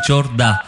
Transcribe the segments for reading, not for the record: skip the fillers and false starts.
0410.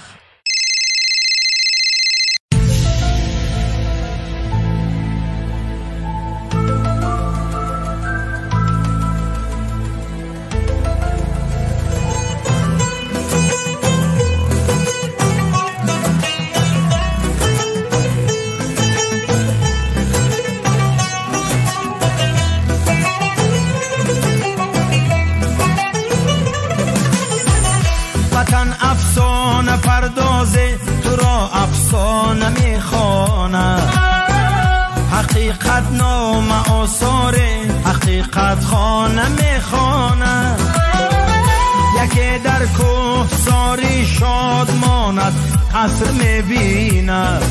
حقیقت نام آثار حقیقت خانه میخواند یکی در کوه ساری شاد ماند قصر میبیند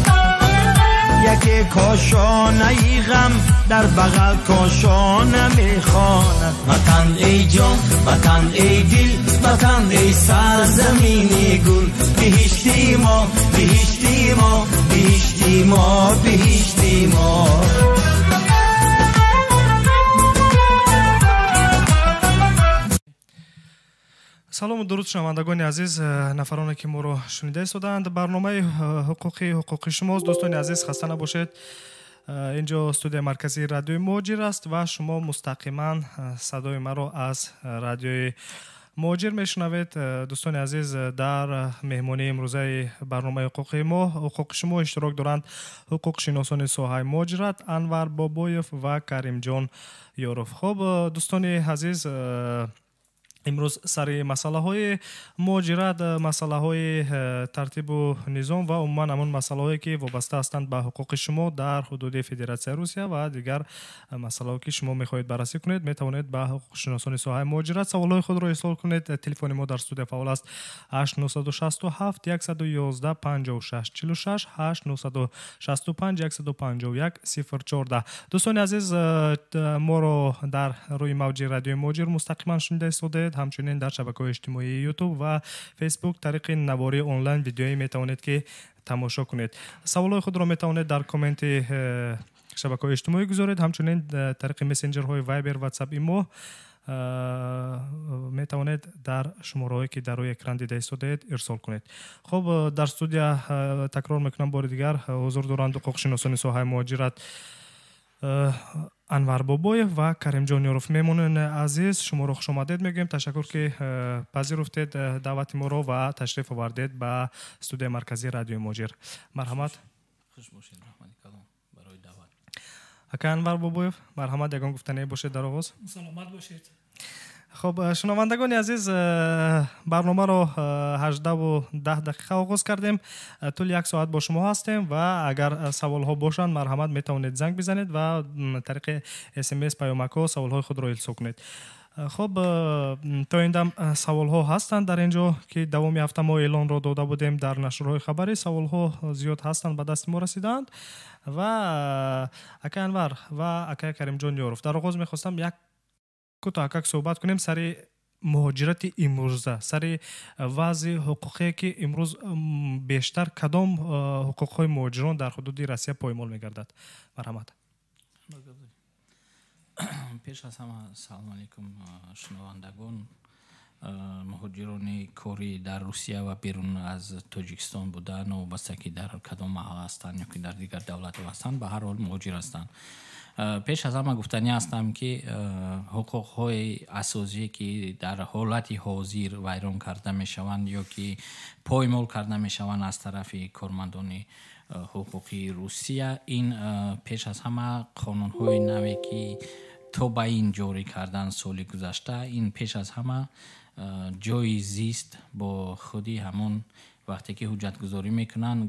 یکی کاشانه ای غم در بغل کاشانه میخواند وطن ای جان وطن ای دل وطن ای سرزمین گل بهشتی ما بهشتی ما بهشتی ما بهشتی ما. салому дуруд шунавандагони азиз, нафароне ки моро шунида истоданд. барномаи ҳуқуқи шумост. дӯстони азиз, хаста набошед. инҷо студияи марказии радиои муҳоҷир аст ва шумо мустақиман садои маро аз радиои муҳоҷир мешунавед. дӯстони азиз, дар меҳмонии имрӯзаи барномаи ҳуқуқи шумо иштирок доранд ҳуқушиносони соҳаи муҳоҷират Анвар Бобоев ва Каримҷон Ёров. хоб, дӯстони азиз, имрӯз сари масъалаҳои муҳоҷират, масъалаҳои тартибу низом ва умуман ҳамон масъалаҳое ки вобаста ҳастанд ба ҳуқуқи шумо дар ҳудуди Федератсияи Русия ва дигар масъалаҳое ки шумо мехоҳед баррасӣ кунед, метавонед ба ҳуқушиносони соҳаи муҳоҷират саволҳои худро ирсол кунед. телефони мо дар студия фаъол аст 8967 111 56 46 8965 151 014. дӯстони азиз, моро дар рӯи мавҷи радиои муҳоҷир мустақиман шунида истодед. ҳамчунин дар шабакаҳои иҷтимоии YouTube ва Facebook тариқи навории онлайн видеоӣ метавонед ки тамошо кунед. саволҳои худро метавонед дар комменти шабакаҳои иҷтимоӣ гузоред. ҳамчунин тариқи мессенҷерҳои Viber, WhatsApp, имо метавонед дар шумораҳое ки дар рӯи экран дида истодед ирсол кунед. хоб, дар студия такрор мекунам бори дигар ҳузур доранд ҳуқуқшиносони соҳаи муҳоҷират Анвар Бобоев ва Каримҷон Ёров. меҳмонони азиз, шуморо хушомадед мегӯем. ташаккур ки пазируфтед даъвати моро ва ташриф овардед ба студияи марказии радиои муҳоҷир. марҳамат. хуш бошед. раҳмати калом барои даъват. ака Анвар Бобоев, марҳамат, ягон гуфтание бошед дар оғоз. саломат бошед. хоб, шунавандагони азиз, барномаро 18:10 дақиқа оғоз кардем. тӯли 1 соат бо шумо ҳастем ва агар саволҳо бошанд, марҳамат, метавонед занг бизанед ва тариқи SMS паёмакҳо саволҳои худро илсо кунед. хоб, то ин дам саволҳо ҳастанд дар ин ҷо ки давоми ҳафта мо эълонро дода будем дар нашрҳои хабарӣ. саволҳо зиёд ҳастанд, ба дасти мо расидаанд ва ака Анвар ва ака Каримҷон Ёров, дар оғоз мехостам як кӯтоҳакак суҳбат кунем сари муҳоҷирати имрӯза, сари вазъи ҳуқуқе ки имрӯз бештар кадом ҳуқуқҳои муҳоҷирон дар ҳудуди Россия поймол мегардад. марҳамат. пеш аз ҳама салому алайкум шунавандагон, муҳоҷирони кори дар Русия ва берун аз Тоҷикистон буда, новобаста ки дар кадом маҳал ҳастанд ё ки дар дигар давлатҳо ҳастанд, ба ҳар ҳол муҳоҷир ҳастанд. пеш аз ҳама гуфтанӣ ҳастам ки ҳуқуқҳои асосие ки дар ҳолати ҳозир вайрон карда мешаванд ё ки поймол карда мешаванд аз тарафи кормандони ҳуқуқи Русия, ин пеш аз ҳама қонунҳои наве ки то ба ин ҷорӣ кардан соли гузашта, ин пеш аз ҳама ҷои зист бо худи ҳамон вақте ки ҳуҷҷатгузорӣ мекунанд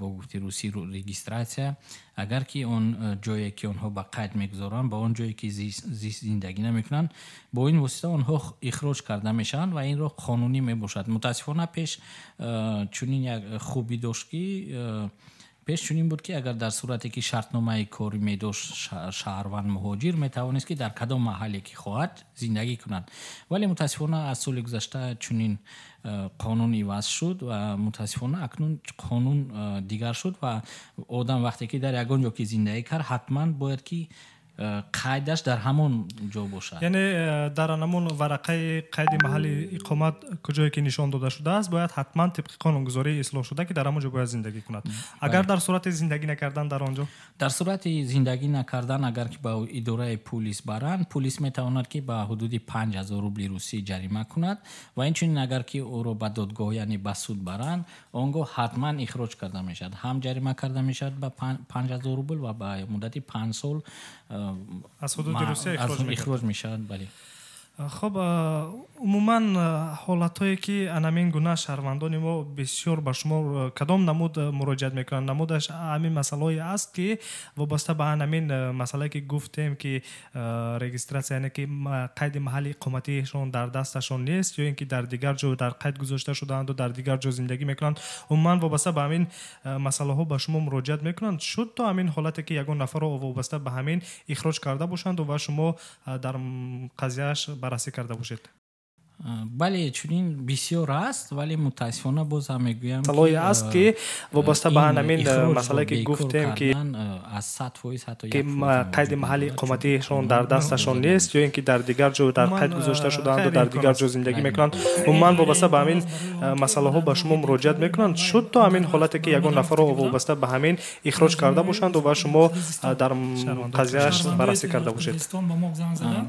бо гуфти русӣ регистратсия, агар ки он ҷое ки онҳо ба қайд мегузоранд ба он ҷое ки зист зиндагӣ намекунанд, бо ин восита онҳо ихроҷ карда мешаванд ва ин роҳ қонунӣ мебошад. мутаассифона пеш чунин як хубӣ дошт ки пеш чунин буд ки агар дар сурате ки шартномаи корӣ медошт шаҳрванд муҳоҷир, метавонист ки дар кадом маҳале ки хоҳад зиндагӣ кунад. вале мутаассифона аз соли гузашта чунин қонун иваз шуд ва мутаассифона акнун қонун дигар шуд ва одам вақте ки дар ягон ҷо ки зиндагӣ кард, ҳатман бояд ки қайдаш дар ҳамон ҷо бошад. яъне дар ҳамон варақаи қайди маҳалли иқомат куҷое ки нишон дода шудааст бояд ҳатман тибқи қонунгузории ислоҳ шуда ки дар ҳамон ҷо бояд зиндагӣ кунад. агар дар сурати зиндагӣ накардан дар он ҷо, дар сурати зиндагӣ накардан агар ки ба идораи пулис баранд, пулис метавонад ки ба ҳудуди 5000 рубли русӣ ҷарима кунад ва инчунин агар ки ӯро ба додгоҳ яъне ба суд баранд, он гоҳ ҳатман ихроҷ карда мешавад. ҳам ҷарима карда мешавад ба 5000 рубл ва ба муддати 5 сол аз ҳудуди Русия ихроҷ мешавад. бале. خب عموما حالتایی که انامین گونه شهروندان ما بسیار به شما کدام نمود مراجعت میکنن؟ نمودش همین مسئله است که وابسته به انامین مسئله که گفتیم که رجیستراسیون یعنی که قید محلی اقامتیشون در دستشون نیست یا اینکه در دیگر جو در قید گذاشته شدند و در دیگر جو زندگی میکنند. عموما وابسته به همین مسئله ها به شما مراجعت میکنند. شد تا همین حالتی که یگان نفر رو وابسته به همین اخراج کرده باشند و شما در قضیهش بررسی کرده باشید. بله چنین بسیار است ولی متاسفانه باز هم میگویم مسئله است که وابسته به همین مسئله که گفتیم که از 100% حتی که قید محلی اقامتیشون در دستشون نیست یا اینکه در دیگر جو در قید گذاشته شدند و در دیگر جو زندگی میکنند. عموما وابسته به همین مسئله ها به شما مراجعت میکنند. شد تا همین حالتی که یگان نفر رو وابسته به همین اخراج کرده باشند و شما در قضیهش بررسی کرده باشید.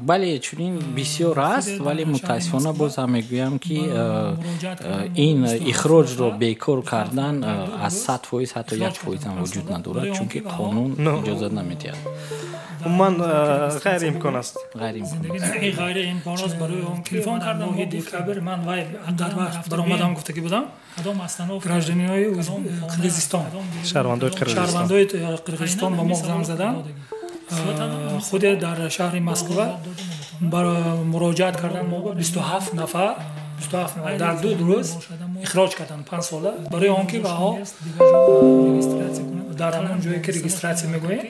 بله چنین بسیار است ولی متاسفانه باز هم میگویم که این اخراج رو بیکار کردن از 100% حتی 1% هم وجود ندارد چون که قانون اجازه نمیدهد. من غیر امکان است. غیر امکان است. برای اون تلفن کردم و گفت که من وای در وقت برآمدم گفته که بودم گراجدانیای قرقیزستان شهروندای قرقیزستان با ما زنگ زدن. خود در شهر مسکو برای مراجعت کردن ما 27 نفر در 2 روز اخراج کردن 5 ساله برای آنکه با در همون جایی که رجیستراسی میگوییم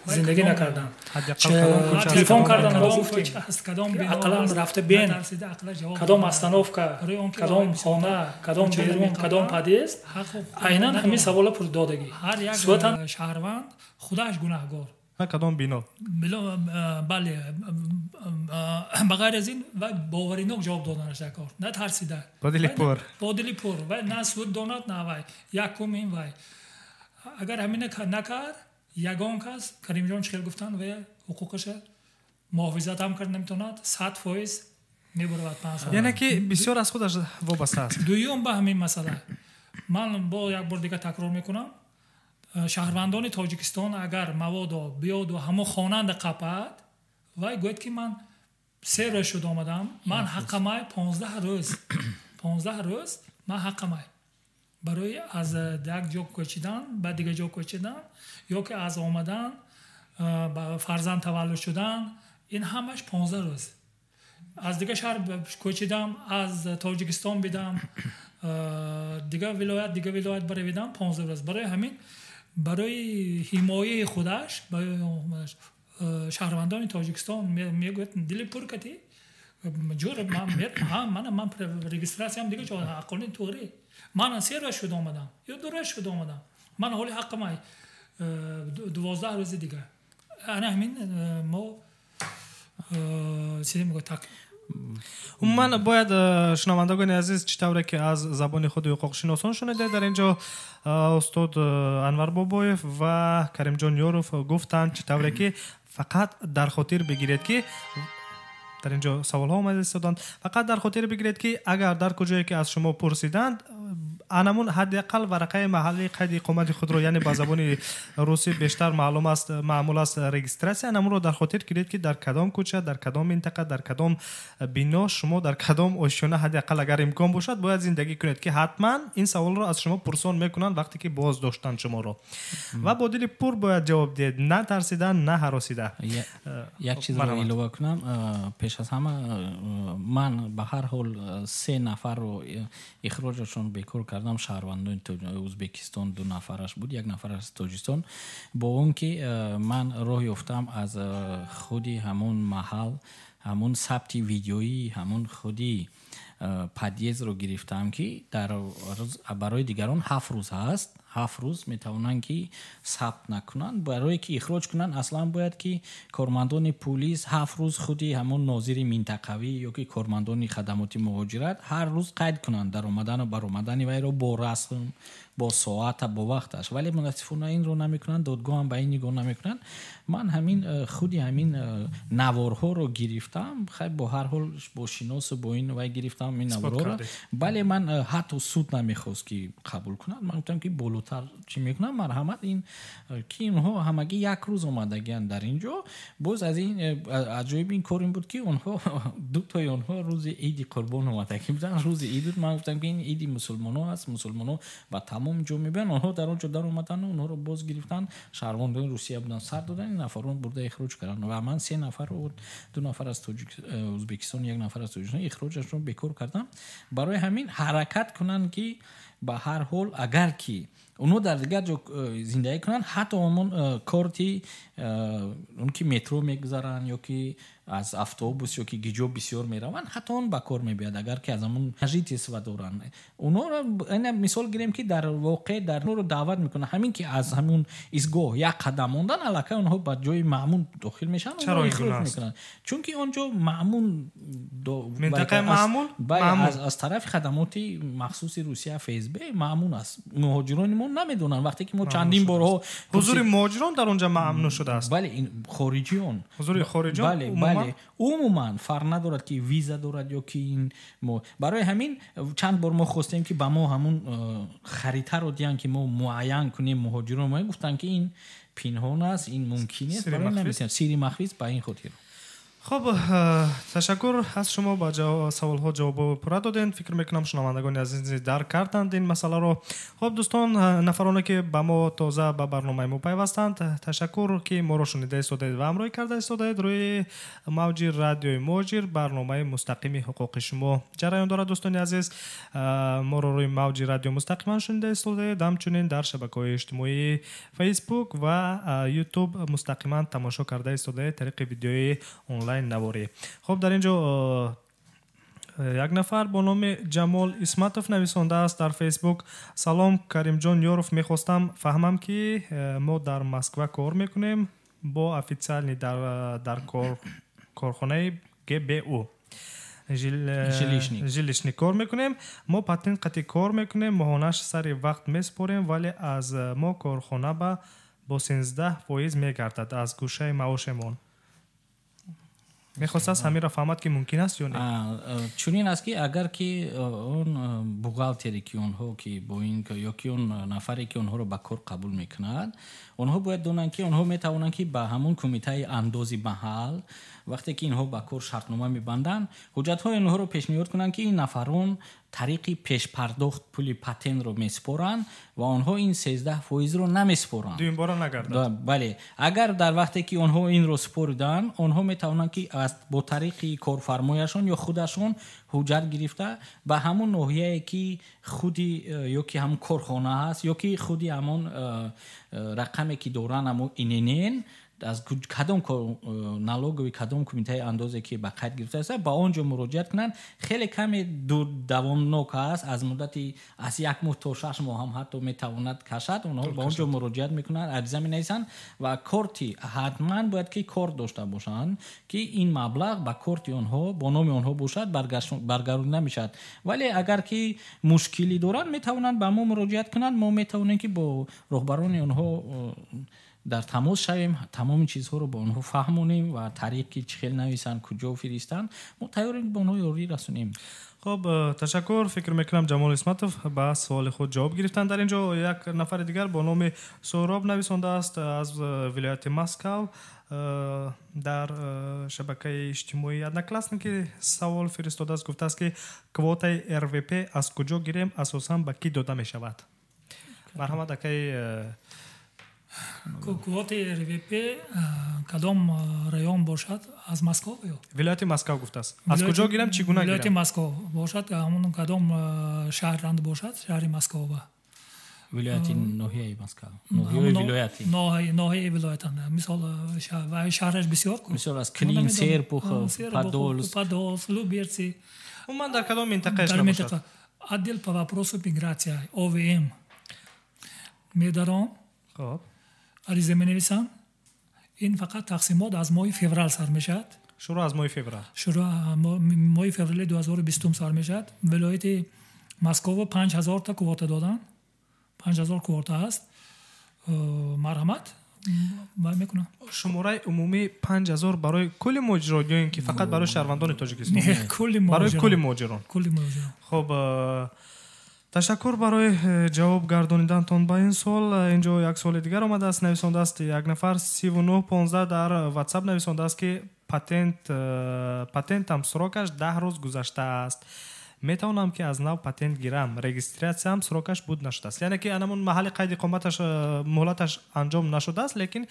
زندگی نکردن. تلفن کردن با گفت اقلا رفته بین کدام استانوفکا کدام خانه کدام بیرون کدام پادیست عیناً همین سوالا پردادگی صورتا شهروند خودش گناهگار کدام بینا بله بغیر از این و باورینок جواب دادنش کار نه ترسیده با دلی پر و نه سود دانات نه وای یکم این وای اگر همین نکرد یگان کس کریم جان خیلی گفتن و حقوقش محافظت هم کرد نمیتوند 100% میبرد 5 سال. یعنی که بسیار از خودش وابسته است. دوم به همین مسئله من با یک بار دیگه تکرار میکنم شهروندان تاجیکستان اگر مواد بیاد و همه خوانند قپد وای گوید که من 3 روز شد آمدم من حقمای 15 روز من حقمای برای از یک جا کوچیدن به دیگه جا کوچیدن یا که از آمدن با فرزند تولد شدن این همش 15 روز از دیگه شهر کوچیدم از تاجیکستان بیدم دیگه ولایت برای بیدم 15 روز برای همین برای حمایه خودش برای شهروندان تاجیکستان میگوید دل پر کتی جور من رجیستراسی هم دیگه چون قانون طوری من 3 روز شد آمدم یا 2 روز شد آمدم من حالی حق مای 12 روز دیگه انا همین ما چیزی میگه تک من باید شنوندگان عزیز چطوره که از زبان خود حقوقشناسان شنیده در اینجا استاد انور بابایف و کریم جان یاروف گفتند چطوره که فقط در خاطر بگیرید که در اینجا سوال ها اومده استادان فقط در خاطر بگیرید که اگر در کجایی که از شما پرسیدند انمون حداقل ورقه محلی قید اقامت خود رو یعنی با زبان روسی بیشتر معمول است رجیستراسی انمون رو در خاطر گیرید که در کدام کوچه در کدام منطقه در کدام بنا شما در کدام آشیانه حداقل اگر امکان باشد باید زندگی کنید که حتما این سوال رو از شما پرسان میکنن وقتی که باز داشتن شما رو و با دل پر باید جواب دید نه ترسیدن نه هراسیده. یک چیز رو اضافه کنم پیش از همه من به هر حال 3 نفر رو اخراجشون بیکار کردم شهروندان ازبکستان 2 نفرش بود 1 نفر از تاجیکستان با اون که من راه یافتم از خودی همون محل همون ثبت ویدیویی همون خودی подъездро гирифтам ки дар барои дигарон 7 рӯз ҳаст. 7 рӯз метавонанд ки сабт накунанд. Барое ки ихроҷ кунанд аслан бояд ки кормандони полис 7 рӯз худи ҳамон нозири минтақавӣ ёки кормандони хадамоти муҳоҷират ҳар рӯз қайд кунанд даромадану баромадани вайро бо расм, бо соата, бо вақташ. Вале мутаассифона инро намекунанд, додгоҳам ба ин нигоҳ намекунанд. Ман ҳамин худи ҳамин наворҳоро гирифтам. Хай бо ҳар ҳол бо шиносу бо ин вай гирифтам ин наворҳоро. Бале ман ҳатто суд намехост ки қабул кунад. Ман гуфтам ки болотар чӣ мекунам, марҳамат ин ки инҳо ҳамагӣ як рӯз омадагиянд дар ин ҷо. Боз аз ин аҷоиб ин кор ин буд ки онҳо дутои онҳо рӯзи иди қурбон омадагӣ буданд. Рӯзи ид буд. Ман гуфтам ки ин иди мусулмонҳо аст. Мусулмонҳо ба тамом ҷо мебиёнд. Онҳо дар он ҷо дар омадану онҳоро боз гирифтанд. Шаҳрвандони Русия буданд, сар доданд. ин нафарон бурда ихроҷ карданд. Ва ман 3 нафар ва 2 нафар аз Ӯзбекистон, 1 нафар аз Тоҷикистон ихроҷашон бекор кардам. Барои ҳамин ҳаракат кунанд ки ба ҳар ҳол агар ки онҳо дар дигар ҷо зиндагӣ кунанд, ҳатто ҳамон корти он ки метро мегузаранд ёки аз автобус ёки гиҷо бисёр мераванд, ҳатто он ба кор мебиёяд агар ки аз ҳамон ажит истифода доранд. Онҳоро ина мисол гирем ки дар воқеъ дар онҳоро даъват мекунанд. ҳамин ки аз ҳамон изгоҳ як қадам мондан аллакай онҳо ба ҷои маъмун дохил мешаванд. Чаро ихроҷ мекунанд? Чунки он ҷо маъмун минтақаи маъмул аз тарафи хадамоти махсуси Русия ФСБ маъмун аст. муҳоҷирони мо намедонанд. вақте ки мо чандин борҳо ҳузури муҳоҷирон дар он ҷо маъмун шудааст. бале хориҷиён ҳузури хориҷиён бале умуман фарқ надорад ки виза дорад ё ки ин мо барои ҳамин чанд бор мо хостем ки ба мо ҳамун харитаро диҳанд ки мо муайян кунем муҳоҷирон. мо гуфтанд ки ин пинҳон аст, ин мумкин нест. барои намесем сири махфиз ба ин хотир. خب تشکر از شما با سوال‌ها جواب پوره دادین. فکر میکنم شنوندگان عزیز درک کردند این مسئله رو. خب دوستان، نفرانی که با ما تازه به برنامه ما پیوستند، تشکر که ما رو شنیده استادید و همراهی کرده استادید. روی موج رادیوی مهاجر برنامه مستقیم حقوق شما جریان دارد. دوستان عزیز، ما رو روی موج رادیو مستقیما شنیده استادید، همچنین در شبکه‌های اجتماعی فیسبوک و یوتیوب مستقیما تماشا کرده استادید طریق ویدیوی آنلاین نواری. خب در اینجا یک نفر با نام جمال اسمتوف نویسنده است در فیسبوک. سلام کریم جان یوروف، میخواستم فهمم که ما در مسکو کار میکنیم با افیسیالی در کارخانه GBU жилишни کار میکنیم. ما پاتین قطعی کار میکنیم، ماهانش سر وقت میسپاریم، ولی از ما کارخانه با 13% میگردد از گوشه معاشمون. میخواست از همین را فهمد که ممکن است یا نه؟ چونین است که اگر که اون بوغالتری که اونها که با این یا که اون نفری که اونها رو به کار قبول میکند، اونها باید دونن که اونها میتوانند که به همون کمیته اندازی محل وقتی که اینها به کار شرطنامه میبندن، حجت‌های اونها رو پیشنهاد کنن که این نفرون طریقی پیش پرداخت پول پاتن رو میسپارن و آنها این 13% رو نمیسپارن. دویم بار نگردد. بله، اگر در وقتی که آنها این رو سپردن، آنها میتونن که از با طریقی کارفرمایشون یا خودشون حجت گرفته به همون ناحیه‌ای که خودی یا که همون کارخانه هست یا که خودی همون رقمی که دارن همون اینین از کدام نالوگوی کدام کمیته اندازه که به قید گرفته است با اونجا مراجعت کنن. خیلی کمی دوامناک است، از مدتی از 1 ماه تا 6 ماه هم حتی میتواند کشد. اونها با اونجا مراجعت میکنن، عریضه مینویسن و کارتی حتما باید که کارت داشته باشن که این مبلغ با کارت اونها با نام اونها باشد، برگردونده نمیشد. ولی اگر که مشکلی دارن میتونن به ما مراجعت کنن، ما میتونیم که با رهبران اونها در تماس شویم، تمام چیزها رو با اونها فهمونیم و طریقی چخیل نویسن کجا فرستن، ما تیاریم با اونها یاری رسونیم. خب تشکر. فکر میکنم جمال اسمتوف با سوال خود جواب گرفتن. در اینجا یک نفر دیگر با نام سهراب نویسنده است از ولایت مسکو. در شبکه اجتماعی одноклассники سوال فرستاده است، گفته است که کوتای RVP از کجا گیریم، اساساً به کی داده می شود؟ مرحمت اکی квоти РВП кадом район бошад? аз Москва ё вилояти Москва гуфтааст. аз куҷо гирам, чӣ гуна гирам? вилояти Москва бошад, ҳамон кадом шаҳранд бошад? шаҳри Москва, вилояти ноҳияи Москва, ноҳияи вилояти, ноҳияи вилоятанд. мисол шаҳраш бисёр, мисол аз Клин, Серпух, Подольск, Люберцы, умуман дар кадом минтақааш набошад? Отдел по вопросу миграция ОВМ медарон ариза менависанд. ин фақат тақсимот аз моҳи феврал сар мешавад. шуруъ аз моҳи феврал. моҳи феврали 2020 сар мешавад. вилояти Москва 5000 та квота додан. 5000 квота ҳаст. марҳамат мекунам. шумораи умумии 5000 барои кулли муҳоҷирон ё ин ки фақат барои шаҳрвандони Тоҷикистон? барои кулли муҳоҷирон. хуб, ташаккур барои ҷавоб гардонидантон ба ин сол. инҷо як соли дигар омадааст. нависондааст як нафар 3915 дар WhatsApp нависондааст ки патентам срокаш 10 рӯз гузаштааст. метавонам ки аз нав патент гирам. регистратсиям срокаш буд нашудааст. яъне ки анамон маҳалли қайди иқоматаш муҳлаташ анҷом нашудааст, лекин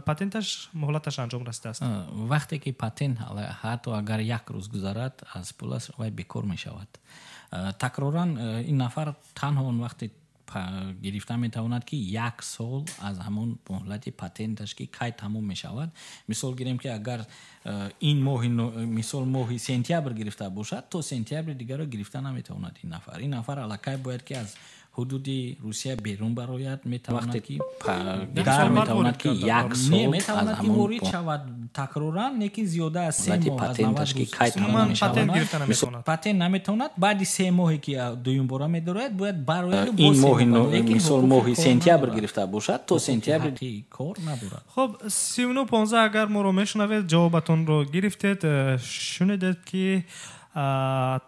патенташ муҳлаташ анҷом расидааст. вақте ки патент ҳатто агар як рӯз гузарад аз пулаш вай бекор мешавад. такроран ин нафар танҳо он вақте гирифта метавонад ки як сол аз ҳамон муҳлати патенташ ки кай тамом мешавад. мисол гирем ки агар ин моҳи мисол моҳи сентябр гирифта бошад, то сентябри дигарро гирифта наметавонад ин нафар. ин нафар аллакай бояд ки аз ҳудуди Русия берун барояд. метавонад ки дар метавонад ки як сол метавонад ки ворид шавад такроран, неки зиёда аз 3 моҳ патенташ ки кай тамом мешавад. патент наметавонад. баъди 3 моҳе ки дуюм бора медорояд бояд барояд. ин моҳи мисол моҳи сентябр гирифта бошад, то сентябри кор надорад. хуб, 3915 агар моро мешунавед, ҷавобатонро гирифтед, шунидед ки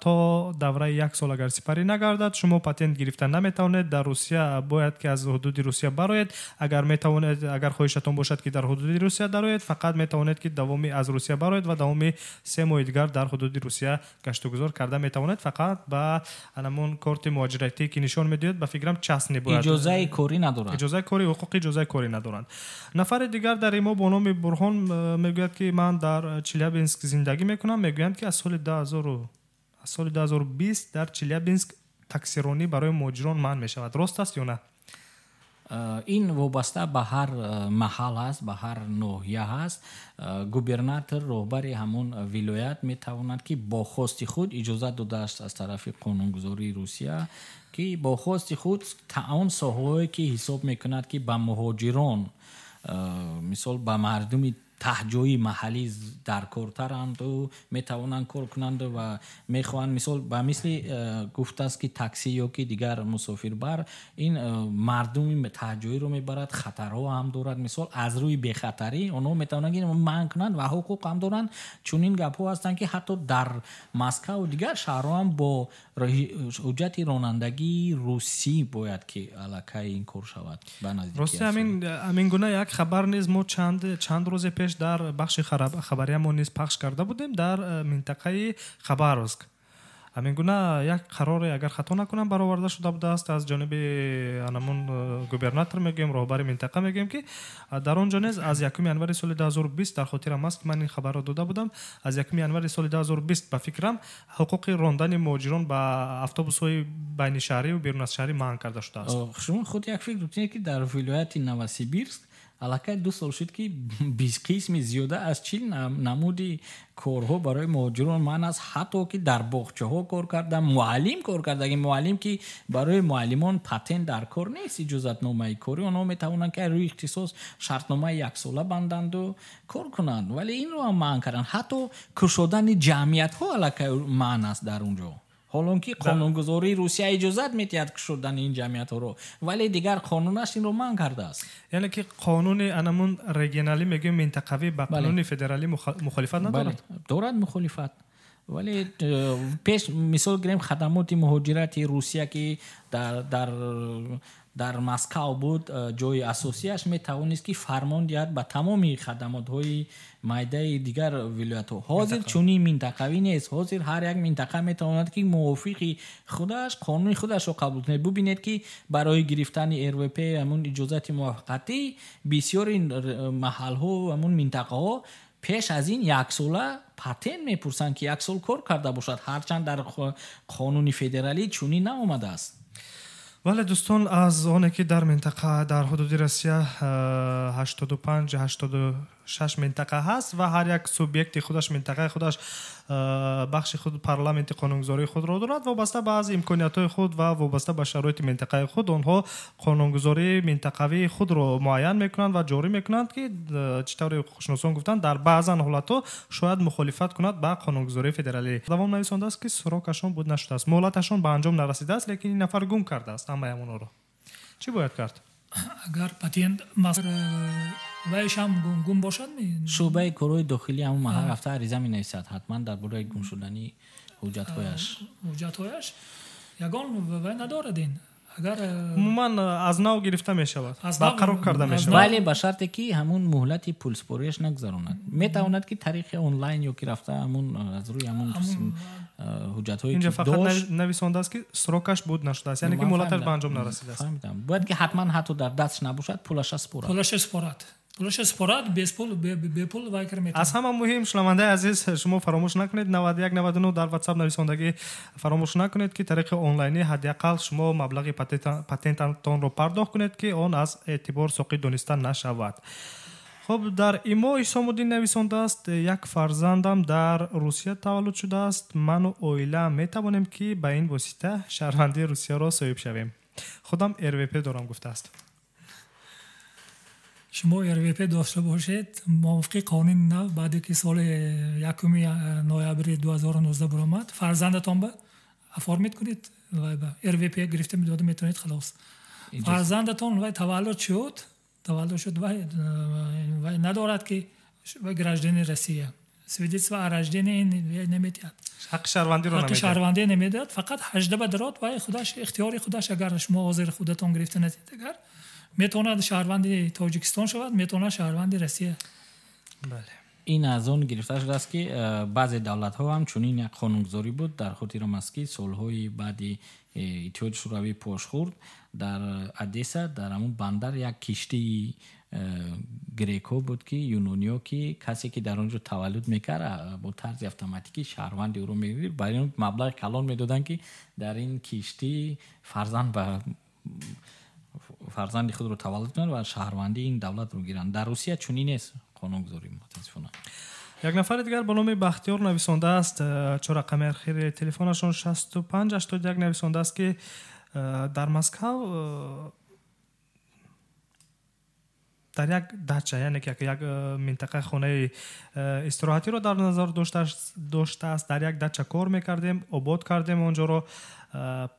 то давраи як сол агар сипарӣ нагардад, шумо патент гирифта наметавонед. дар Русия бояд ки аз ҳудуди Русия бароед. агар метавонед, агар хоҳишатон бошад ки дар ҳудуди Русия дароед, фақат метавонед ки давоми аз Русия бароед ва давоми 3 моҳи дигар дар ҳудуди Русия гаштугузор карда метавонед. фақат ба анамон корти муҳоҷиратӣ ки нишон медиҳед, ба фикрам часни бояд. иҷозаи кори надорад. иҷозаи кори, ҳуқуқи иҷозаи кори надоранд. нафари дигар дар имо бо номи Бурҳон мегӯяд ки ман дар Челябинск зиндагӣ мекунам. мегӯянд ки аз соли 2020 дар Челябинск таксиронӣ барои муҳоҷирон манъ мешавад. рост аст ё на? ин вобаста ба ҳар маҳал ҳаст, ба ҳар ноҳия ҳаст. губернатор, роҳбари ҳамон вилоят метавонад ки бо хости худ иҷозат додааст аз тарафи қонунгузории Русия ки бо хости худ он соҳаое ки ҳисоб мекунад ки ба муҳоҷирон, мисол ба мардуми таҳҷои маҳаллӣ даркортаранду метавонанд кор кунанду ва мехоҳанд мисол ба мисли гуфтааст ки такси ё ки дигар мусофирбар ин мардуми таҳҷоиро мебарад, хатарҳо ҳам дорад. мисол аз рӯи бехатарӣ онҳо метавонанд ки манъ кунанд ва ҳуқуқ ҳам доранд. чунин гапҳо ҳастанд ки ҳатто дар Москва дигар шаҳрҳо ҳам бо ҳуҷҷати ронандагии русӣ бояд ки аллакай ин кор шавад. рости ҳамин гуна як хабар низ мо чанд рӯзи пеш дар бахши хабариамо низ пахш карда будем дар минтақаи Хабаровск. ҳамин гуна як қароре агар хато накунам бароварда шуда будааст аз ҷониби анамон губернатор мегӯем, роҳбари минтақа мегӯем ки дар он ҷо низ аз 1 январи соли 2020 дар хотирам аст ки ман ин хабарро дода будам. аз 1 январи соли 2020 ба фикрам ҳуқуқи рондани муҳоҷирон ба автобусҳои байнишаҳрию берун аз шаҳрӣ манъ карда шудааст. шумо худ як фикр кунед ки дар вилояти Новосибирск аллакай 2 сол шуд ки 20 қисми зиёда аз 40 намуди корҳо барои муҳоҷирон ман аст. ҳатто ки дар боғчаҳо кор карда, муаллим кор карда. муаллим ки барои муаллимон патент дар кор нест, иҷозатномаи корӣ. онҳо метавонанд ки рӯи ихтисос шартномаи яксола банданду кор кунанд, вале инро ҳам манъ карданд. ҳатто кушодани ҷамъиятҳо аллакай манъ аст дар он ҷо. ҳолон ки қонунгузории Русия иҷозат метиҳад шудани ин ҷамъиятҳоро, вале дигар қонунаш инро манъ кардааст. яъне ки қонуни анамун регионалӣ мегӯем минтақавӣ ба қонуни федералӣ мухолифат надорад? дорад мухолифат, вале пеш мисол гирем хадамоти муҳоҷирати Русия ки дар Москва буд, ҷои асосияш метавонист ки фармон диҳад ба тамоми хадамотҳои майдаи дигар вилоятҳо. ҳозир чунин минтақавӣ нест. ҳозир ҳар як минтақа метавонад ки мувофиқи худаш қонуни худашро қабул кунад. бубинед ки барои гирифтани РВП ҳамун иҷозати муваффақатӣ бисёри маҳалҳо ҳамун минтақаҳо пеш аз ин яксола патент мепурсанд ки як сол кор карда бошад, ҳарчанд дар қонуни федералӣ чунин наомадааст. ولی دوستان از آنه که در منطقه در حدود روسیه 85-86 منطقه هست و هر یک سوبیکت خودش منطقه خودش بخش خود پارلمانت قانونگذاری خود را دارد وابسته به از امکانیات خود و وابسته به شرایط منطقه خود آنها قانونگذاری منطقوی خود را معین میکنند و جاری میکنند که چطور ҳуқушиносон گفتند در بعضا حالتها شاید مخالفت کند با قانونگذاری فدرالی. دوام نویسنده است که سراغشان بود نشده است، مهلتشان به انجام نرسیده است، لیکن این نفر گم کرده است همه همونا را. چی باید کرد؟ اگر پاتنت وایش هم گم باشد شعبه کارهای داخلی همون محل رفته عریضه می نویسد حتما در باره گم شدنی حجت‌هایش یگان وای ندارد. این اگر عموما از نو گرفته می شود، برقرار کرده می شود، ولی به شرطی که همون مهلت پولسپوریش نگذراند. می تواند که طریق آنلاین یا که رفته همون از روی همون حجت‌هایی که فقط نویسنده است که سراغش بود نشده است، یعنی که مهلتش به انجام نرسیده است. باید که حتما حتی در دستش نباشد پولش سپارد без پول وای کر میتونه. از همه مهم شنونده عزیز شما فراموش نکنید 91 99 در واتساپ نویسندگی فراموش نکنید که طریق آنلاینی حداقل شما مبلغ پاتنتتان رو پرداخت کنید که آن از اعتبار ساقط دانسته نشود. خب در ایما حسام‌الدین نویسنده است یک فرزندم در روسیه تولد شده است. من و اویلا می توانیم که به این واسطه شهروندی روسیه را صاحب شویم. خودم RVP دارم گفته است. شما RVP داشته باشید موافق قانون نو بعد که سال 1 نوامبر 2019 برآمد فرزندتان به افارمید کنید و RVP گرفته میداده میتونید خلاص. فرزندتان و تولد شد و ندارد که گراجدین روسیه свидетельство о рождении نمیدهد. حق شهروندی نمیدهد. فقط 18 بدرات و خودش اختیاری خودش اگر شما حاضر خودتان گرفته نتید اگر میتونه شهروندی تاجیکستان شود میتونه شهروندی روسیه. بله. این از اون گرفته شده است که بعضی دولت ها هم چنین یک قانونگذاری بود. در خاطر است که سالهای بعدی اتحاد شوروی پاش خورد در ادیسا در همون بندر یک کشتی گریکو بود که یونانیا که کسی که در اونجا تولد میکرد با طرز اتوماتیکی شهروندی او رو میگیرد برای اون مبلغ کلان میدادن که در این کشتی فرزند خود رو تولد کنند و شهروندی این دولت رو گیرند. در روسیه چنین نیست قانونگذاری متاسفانه. یک نفر دیگر با نام بختیار نویسنده است. چه رقم اخیر تلفنشون 6581 نویسنده است که در مسکو در یک دچه یعنی که یک منطقه خانه استراحتی رو در نظر داشته است. در یک دچه کار میکردیم، آباد کردیم اونجا رو.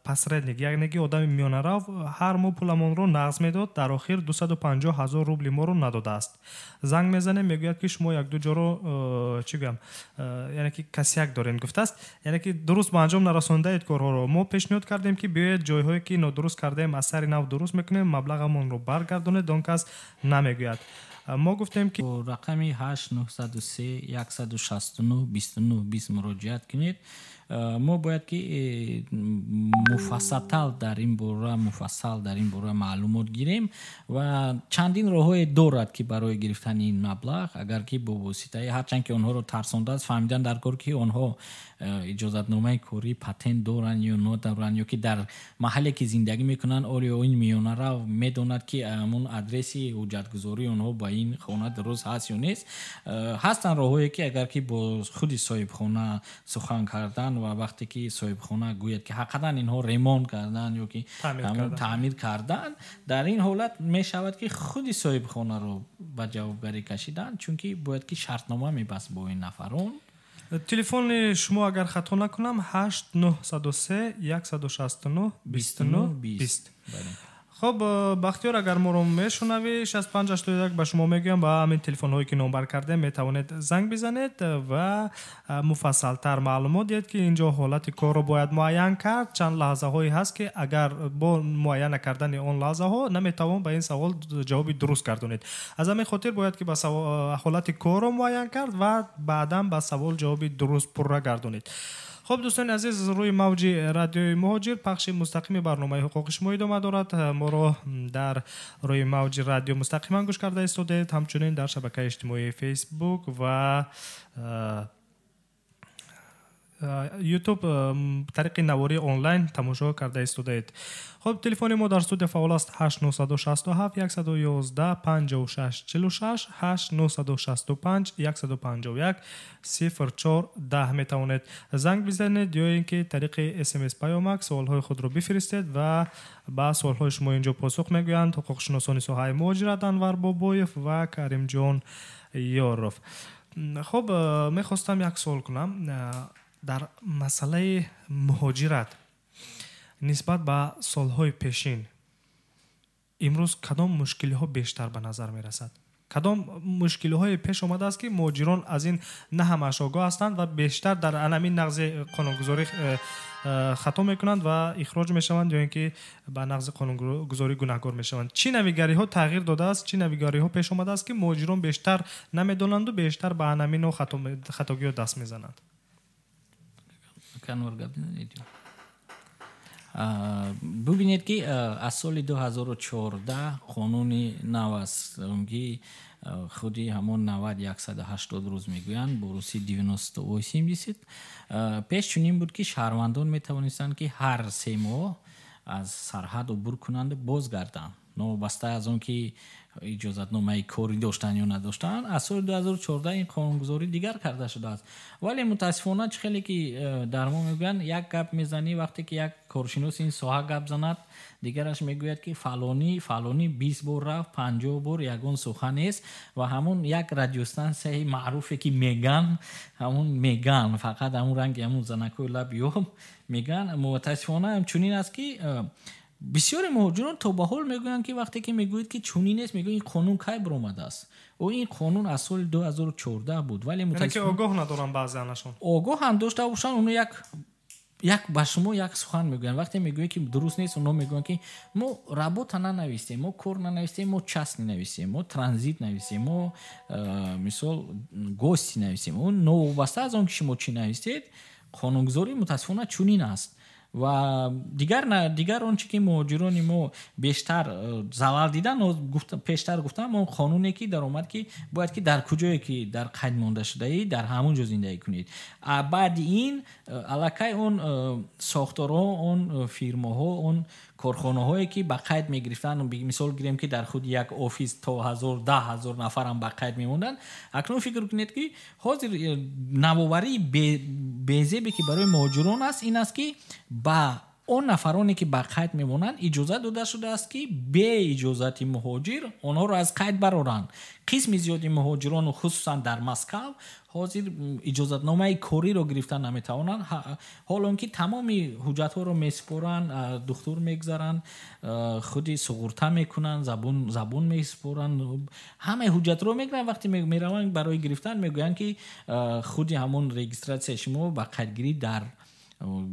посредник یعنی آدم میانه رو هر ماه پولمون رو نقض میداد. در آخر 250,000 روبل ما رو نداده است. زنگ میزنه میگوید که شما یک دو جا رو چی بگم یعنی که کسیک دارین گفته است، یعنی که درست به انجام نرسونده اید کارها رو. ما پیشنهاد کردیم که بیاید جایهایی که نادرست کردیم از سر نو درست میکنیم مبلغمون رو برگردونید. دون کس نمیگوید. ما گفتیم که رقمی 8903 169 29 20 مراجعت کنید. ما باید که مفصل در این باره معلومات گیریم و چندین راههای دارد که برای گرفتن این مبلغ اگر که با واسطه هرچند که آنها رو ترسانده است فهمیدن در کار که آنها اجازتنامه کاری پاتنت دارن یا ندارن یا که در محلی که زندگی میکنن آیا این میانه رو میدوند که همون ادرسی حجتگذاری آنها با این خانه درست هست یا نیست. هستن راههایی که اگر که با خود صاحب خانه سخن کردن و وقتی که صاحب خانه گوید که حقیقتا اینها ریمون کردن یا که تعمیر کردن در این حالت می شود که خود صاحب خانه رو به جوابگری کشیدن چون که باید که شرطنامه میبست با این نفرون. تلفن شما اگر خطا نکنم 8903 169 29 20. خب بختیار اگر ما رو میشنوی 6581 به شما میگم با همین تلفن هایی که نمبر کرده میتوانید زنگ بزنید و مفصل تر معلومات دید که اینجا حالت کار رو باید معین کرد. چند لحظه هایی هست که اگر با معین کردن اون لحظه ها نمیتوان به این سوال جوابی درست گردونید. از همین خاطر باید که با حالت کار رو معین کرد و بعدا با سوال جوابی درست پر گردونید. خب دوستان عزیز روی موج رادیوی مهاجر پخش مستقیم برنامه حقوق شما ادامه دارد. ما را در روی موج رادیو مستقیما گوش کرده استودید، همچنین در شبکه اجتماعی فیسبوک و ютуб тариқи наворӣ онлайн тамошо карда истодаед. خب تلفن ما در استودیو فعال است 8967 111 56 46 8965 151 0410 میتوانید زنگ بزنید یا اینکه طریق اس ام اس پیامک سوالهای خود رو بفرستید و با سوالهای شما اینجا پاسخ میگویند حقوق شناسانی ساحه مهاجرت انور بابویف و کریم جان یاروف. خب میخواستم یک سوال کنم در مسئله مهاجرت نسبت به سالهای پیشین امروز کدام مشکلی ها بیشتر به نظر می رسد؟ کدام مشکلی های پیش آمده است که مهاجران از این نه همش آگاه هستند و بیشتر در همین نقض قانونگذاری خطا میکنند و اخراج میشوند یا اینکه به نقض قانونگذاری گناهکار میشوند؟ چی نویگری ها تغییر داده است؟ چی نویگری ها پیش آمده است که مهاجران بیشتر نمیدانند و بیشتر به همین نوع خطاگی دست میزنند؟ ببینید که از سال 2014 قانون نو است که خودی همون 90-180 روز میگویند بروسی 98 رسید. پیش چنین بود که شهروندان میتوانستند که هر 3 ماه از سرحد عبور کنند بازگردند، نوبسته از اون که اجازتنامه کاری داشتن یا نداشتن. از سال 2014 این قانونگذاری دیگر کرده شده است. ولی متاسفانه خیلی که در ما میگن یک گپ میزنی وقتی که یک کارشناس این ساحه گپ زند دیگرش میگوید که فلانی 20 بار رفت 50 بار یگان سخن است و همون یک رادیو استانسیه معروفه که میگن فقط همون رنگ همون زنکوی لب یوم میگن. متاسفانه همچنین است که بسیار مهاجران تا به حال میگویند که وقتی که میگوید که چونین است میگوید این قانون کی برآمده است و این قانون از سال 2014 بود. ولی متاسفانه که آگاه ندارن بعضی ازشون. آگاه هم داشته باشن اونو یک با شما یک سخن میگن وقتی میگوید که درست نیست اونو میگن که ما رابط ننویسیم، ما کور ننویسیم، ما چسب ننویسیم، ما ترانزیت ننویسیم، ما مثال گوشت ننویسیم. اون نوبسته از اون که شما چی نویسید قانونگذاری متاسفانه چونین است. و دیگر اون چی که مهاجران ما بیشتر زلال دیدن و پیشتر گفتم اون قانونی که در اومد که باید که در کجایی که در قید مانده شده ای در همونجا زندگی کنید. بعد این علاقه اون ساختارها، اون فیرماها، اون کارخانه هایی که به قید میگرفتن، مثال گیریم که در خود یک آفیس تا 1000 نفر هم به قید میموندن. اکنون فکر کنید که حاضر نوآوری بیزیبی که برای مهاجران است این است که با اون نفرانی که به قید میمونن اجازه داده شده است که به اجازت مهاجر اونها رو از قید برارن. قسم زیادی مهاجران خصوصا در مسکو حاضر اجازتنامه کاری رو گرفتن نمیتوانن، حالا که تمامی حجت ها رو میسپرن، دکتر میگذارن، خودی سغورته میکنن، زبون میسپرن، همه حجت رو میگیرن. وقتی میرون برای گرفتن میگوین که خودی همون رجیستراسیون شما با قیدگیری در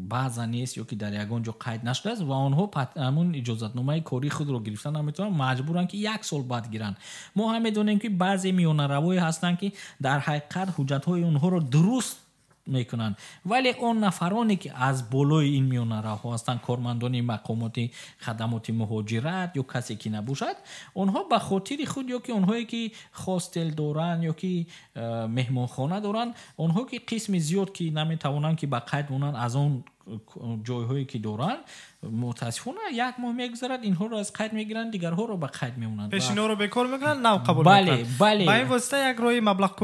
بعضا نیست یا که در یگان جا قید نشده است و آنها همون اجازتنامه کاری خود رو گرفتن نمیتونن، مجبورن که 1 سال بعد گیرن. ما هم میدونیم که بعضی میانروایی هستن که در حقیقت حجت‌های اونها رو درست میکنن ولی اون نفرانی که از بالای این میانروها هستن، کارمندان مقامات خدمات مهاجرت یا کسی که نباشد، اونها به خاطر خود یا که اونهایی که هاستل دارن یا که مهمانخانه دارن، اونها که قسم زیاد که نمیتوانن که به قید مونن از اون جایهایی که دارن، متاسفانه 1 ماه میگذرد اینها رو از قید میگیرن، دیگرها رو به قید میمونن، پیشینها رو به کار میگیرن، نو قبول میکنن. بله. با این واسطه یک روی مبلغ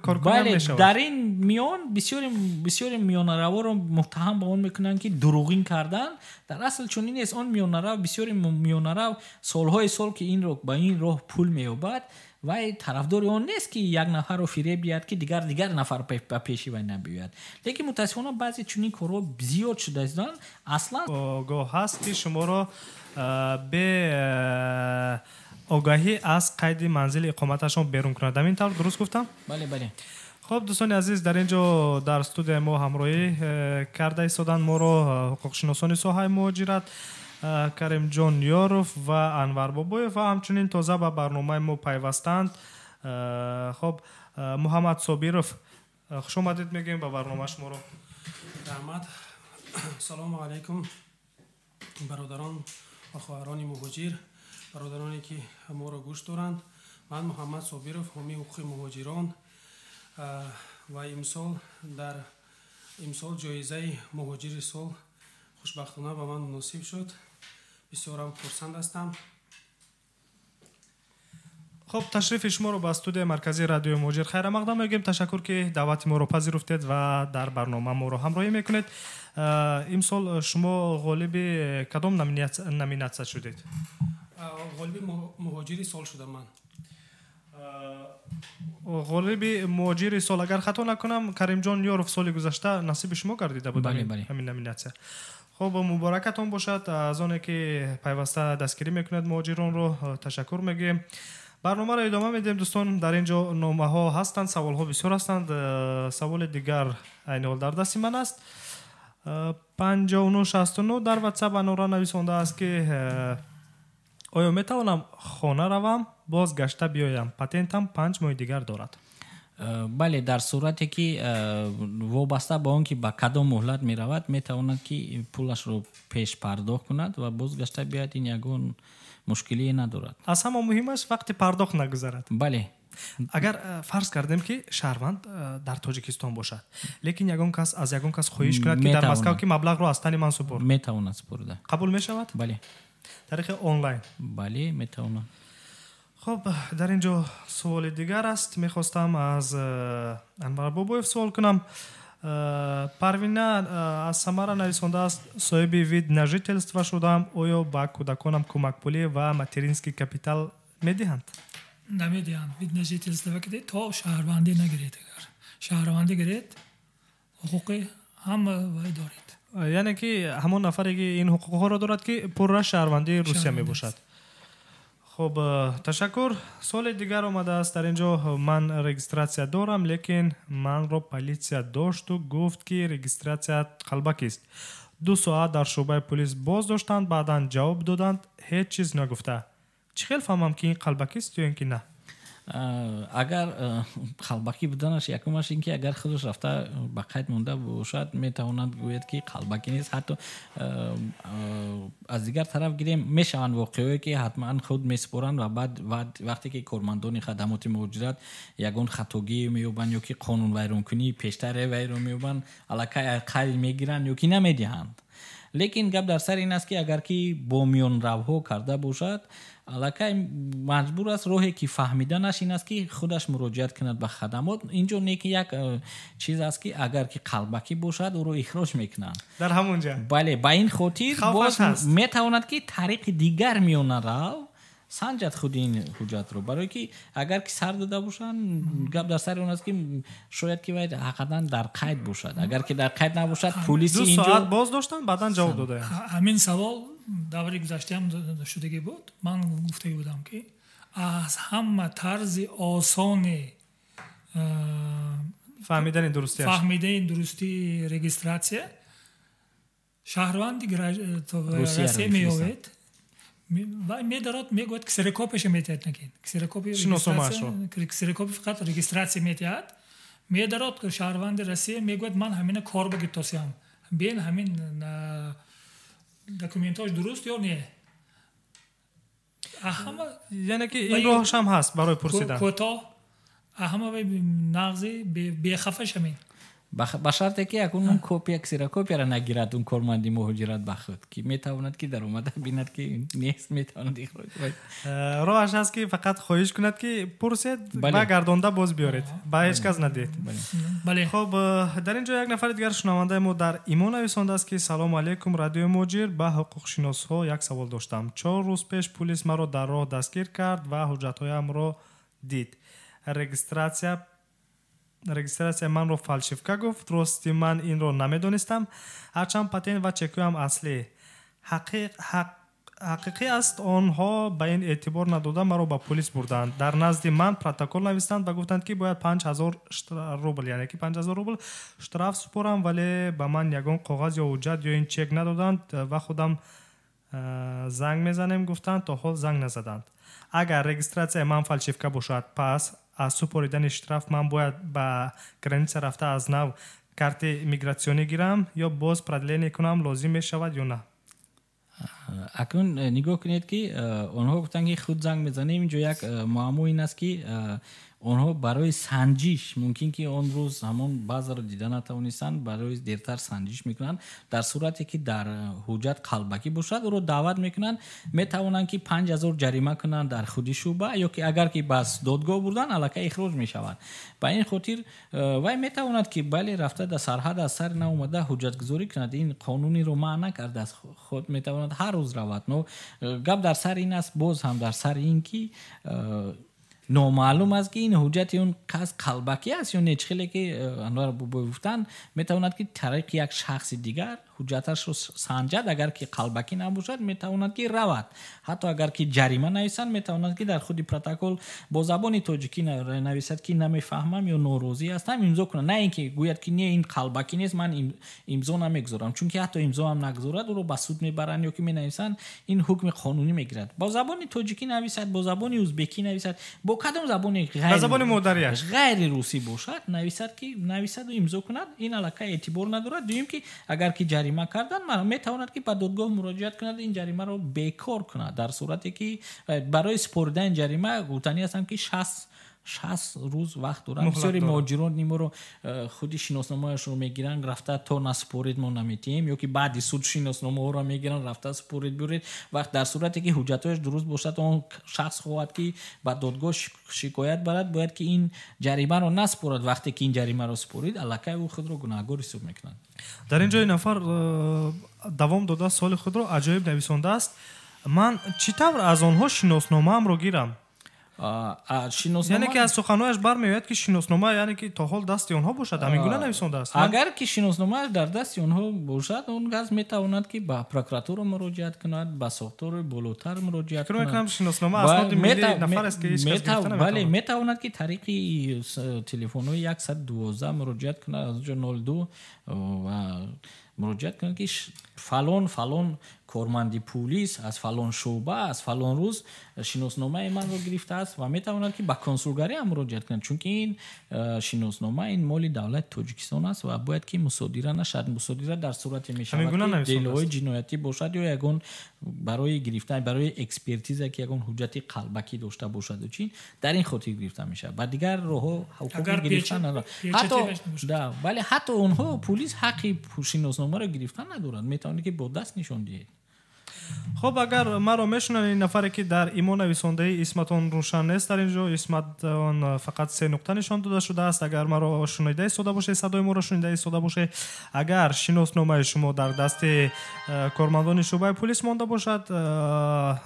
کارکنی میشه. در این میان بسیار میانروا رو متهم به اون میکنن که دروغین کردن. در اصل چنین نیست. اون میانروا بسیار میانروا سالهای سال که این رو با این راه پول مییابد و طرفدار اون نیست که یک نفر رو فریب بیاد که دیگر نفر به پیشی وای نبیاد. لیکن متاسفانه بعضی چنین کارا زیاد شده است. اصلا آگاه هست که شما رو به آگاهی از قید منزل اقامتشون بیرون کنند. همین طور درست گفتم؟ بله. خب دوستان عزیز، در اینجا در استودیو ما همراهی کرده ایستادن ما رو حقوق شناسانی ساحه مهاجرت کریم جان یاروف و انور بابویف و همچنین تازه به برنامه ما پیوستند خب محمد صابیروف. خوش آمدید میگیم به برنامه شما رو. رحمت. سلام علیکم برادران و خواهران مهاجر، برادرانی که ما را گوش دارند. من محمد صابیروف، حامی حقوق مهاجران و امسال در امسال جایزه مهاجر سال خوشبختانه به من نصیب شد. بسیارم خرسند هستم. خب تشریف شما رو به استودیو مرکزی رادیو مهاجر خیر مقدم میگیم. تشکر که دعوت ما رو پذیرفتید و در برنامه ما رو همراهی میکنید. امسال شما غالب کدام نامیناسیون شدید؟ غالب مهاجر سال شدم من. غالب مهاجر سال اگر خطا نکنم کریم جان یاروف سال گذشته نصیب شما گردیده بود همین نامیناسیون. خب مبارکتون باشد. از اون که پیوسته دستگیری میکنید مهاجران رو تشکر میگیم. برنامه را ادامه میدیم دوستان. در اینجا نامه ها هستند، سوال ها بسیار هستند. سوال دیگر این حال در دست من است. 5969 در واتساپ انورا نویسنده است که آیا میتوانم خانه روم بازگشته بیایم؟ پتنتم 5 ماه دیگر دارد. بله، در صورتی که وابسته به آن که به کدام مهلت می رود میتواند که پولش رو پیش پرداخت کند و بازگشته بیاید. این یگان مشکلی ندارد. از همه مهمش وقتی پرداخت نگذارد. بله. اگر فرض کردیم که شهروند در تاجیکستان باشد لیکن یگان کس از یگان کس خواهش کند که در مسکو که مبلغ رو از تن من سپرد، میتواند سپرده. قبول میشود؟ بله. طریق آنلاین؟ بله میتواند. خب در اینجا سوال دیگر است. میخواستم از انور بابویف سوال کنم. پروینه از سمارا نویسنده است صاحب وید نژительства شدم. آیا با کودکانم کمک پولی و ماترینسکی کپیتال میدهند؟ نمیدهند. وید نژительства که تا شهروندی نگیرید. اگر شهروندی گیرید حقوق هم وای دارید. یعنی که همون نفری که این حقوق ها را دارد که پر شهروندی روسیه می باشد. خب تشکر. سوال دیگر آمده است در اینجا. من رجیستراسیا دارم لیکن من را پلیسیا داشت و گفت که رجیستراسیا قلبک است. 2 ساعت در شعبه پلیس باز داشتند، بعدا جواب دادند هیچ چیز نگفته. چه خیلی فهمم که این قلبک است یا اینکه نه؟ اگر قلبکی بودنش یکمش این که اگر خودش رفته به قید مونده باشد میتواند گوید که قلبکی نیست. حتی از دیگر طرف گیریم میشوند واقعی که حتما خود میسپرند و بعد وقتی که کارمندان خدمات مهاجرت یگان خطاگی میوبند یا که قانون ویرانکنی پیشتر ویران میوبند الکی قید میگیرند یا که نمیدهند. لیکن گپ در سر این است که اگر که با میان روها کرده باشد الکی مجبور است راهی که فهمیدنش این است که خودش مراجعت کند به خدمات. اینجا نه که یک چیز است که اگر که قلبکی باشد او رو اخراج میکنند در همونجا. بله، با این خاطر باز میتواند که طریق دیگر میان رو سنجد خود این حجت رو، برای که اگر که سر داده باشن گپ در سر اون است که شاید که باید حقیقتا در قید باشد. اگر که در قید نباشد پلیس اینجا 2 ساعت باز داشتن بعدن جواب داده. همین سوال دوری گذشته هم شدگی بود. من گفته بودم که از همه طرز آسان فهمیدن درستی رجیستراسیا شهروندی روسیه میآید و میدارد میگوید کسرکوپش میتید نکین. کسرکوپ فقط رجیستراسیا میتید. میدارد که شهروند روسیه میگوید من همین کار بگید توسیم بین همین دکومنتاش درست یا نه. یعنی که این راهش هم هست برای پرسیدن. کوتا همه نغزی بیخفش همین. به شرطی که اون کپی کسرکوپی را نگیرد اون کارمندی مهاجرت بخود که میتواند که در اومده بیند که نیست میتواند اخراج باید. راهش هست که فقط خواهش کند که پرسید و گردانده باز بیارید با هیچ کس ندید. بله. خب در اینجا یک نفر دیگر شنونده ما در ایمان نویسنده است که سلام علیکم رادیو مهاجر، به حقوق شناسا یک سوال داشتم. 4 روز پیش پلیس مرا در راه دستگیر کرد و حجت‌هایم را دید. رجیستراسیا من رو فالشیفکا گفت. راستی من این رو نمیدونستم. هرچند پتن و چکویم اصلی حقیقی است. آنها به این اعتبار ندادن مرا به پلیس بردند. در نزد من پروتکل نوشتند و گفتند که باید 5000 روبل یعنی که 5000 روبل اشتراف سپارم، ولی به من یگان کاغذ یا حجت یا این چک ندادند و خودم زنگ میزنم گفتند تا حال زنگ نزدند. اگر رجیستراسیا من فالشیفکا باشد پس از سپاریدن اشتراف من باید به گرانیسه رفته از نو کارت میگراسیونی گیرم یا باز پردلینی کنم لازم می شود یا نه؟ اکنون نگاه کنید که آنها گفتن که خود زنگ بزنیم. اینجا یک معما این است که онҳо барои санҷиш мумкин ки он рӯз ҳамон баъзеро дида натавонистанд, барои дертар санҷиш мекунанд. Дар сурате ки дар ҳуҷҷат қалбакӣ бошад, ӯро даъват мекунанд, метавонанд ки 5000 ҷарима кунанд дар худи шуъба, ё ки агар ки бас додгоҳ бурдан аллакай ихроҷ мешавад. Ба ин хотир вай метавонад ки бале рафта дар сарҳад аз сар наомада ҳуҷҷатгузорӣ кунад, ин қонуниро маън накардааст, худ метавонад ҳар рӯз равад. Но гап дар сар ин аст, боз ҳам дар сар ин ки номаълум аст ки ин ҳуҷҷати он кас қалбакӣ аст ё не. чихеле ки анвар гуфтанд метавонад ки тариқи як шахси дигар ҳуҷҷаташро санҷад, агар ки қалбакӣ набошад метавонад ки равад. ҳатто агар ки ҷарима нависанд, метавонад ки дар худи протокол бо забони тоҷикӣ нависад ки намефаҳмам ё норозӣ ҳастам, имзо кунад. Не ин ки гӯяд ки не ин қалбакӣ нест, ман имзо намегузорам. Чунки ҳатто имзо ҳам нагузорад, ӯро ба суд мебаранд ё ки менависанд, ин ҳукми қонунӣ мегирад. Бо забони тоҷикӣ нависад, бо забони ӯзбекӣ нависад, бо кадом забони забони модарияш ғайри русӣ бошад, нависаду имзо кунад, ин аллакай эътибор надорад. дуюм ки агар ки ҷарима кардан, метавонад ки ба додгоҳ муроҷиат кунад, ин ҷаримаро бекор кунад. Дар сурате ки барои споридани ҷарима гуфтанӣ ҳастам ки 60 рӯз вақт дорад. бисёри муҳоҷирон ниморо худи шиносномаашро мегиранд, рафта то наспорид мо наметием, ё ки баъди суд шиносномаҳоро мегиранд, рафта спорид буред. вақт дар сурате ки ҳуҷҷатҳояш дуруст бошад, он шахс хоҳад ки ба додгоҳ шикоят барад, бояд ки ин ҷаримаро наспорад. вақте ки ин ҷаримаро спорид, аллакай ӯ худро гунаҳгор ҳисоб мекунад. дар ин ҷо ин нафар давом дода соли худро аҷоиб нависондааст. ман чӣ тавр аз онҳо шиносномаамро гирам? яъне ки аз суханҳояш бармеояд ки шиноснома яъне ки то ҳол дасти онҳо бошад, ҳамин гуна нависондааст. агар ки шиносномааш дар дасти онҳо бошад, он газ метавонад ки ба прокуратура муроҷиат кунад, ба сохтори болотар муроҷиат кунад. шиноснoma асноди миллии нафар аст ки ҳеҷ кас гирифта наметавонад. бале, метавонад ки тариқи телефонҳои 112 муроҷиат кунад, аз онҷо 02 ва муроҷиат кунад ки фалон корманди пулис аз фалон шуъба аз фалон рӯз шиносномаи манро гирифтааст ва метавонад ки ба консулгарӣ ҳам муроҷиат кунад, чунки ин шиноснома ин моли давлати Тоҷикистон аст ва бояд ки мусодира нашад. Мусодира дар сурате мешавад ки делоҳои ҷиноятӣ бошад ё ягон барои гирифтан, барои экспертиза ки ягон ҳуҷҷати қалбакӣ дошта бошаду чин, дар ин хотир гирифта мешавад. ба дигар роҳҳо ҳуқуқи гирифтан надорад. ҳатто онҳо пулис ҳаққи шиносномаро гирифтан надорад, метавонад ки бо даст нишон диҳед. خب اگر مرا میشنن این نفری که در ایمان نویسنده اسمتون روشن نیست در اینجا، اسمتون فقط 3 نقطه نشان داده شده است. اگر مرا شنیده ایستاده باشه، صدای ما را شنیده ایستاده باشه، اگر شناسنامه شما در دست کارمندان شعبه پلیس مانده باشد،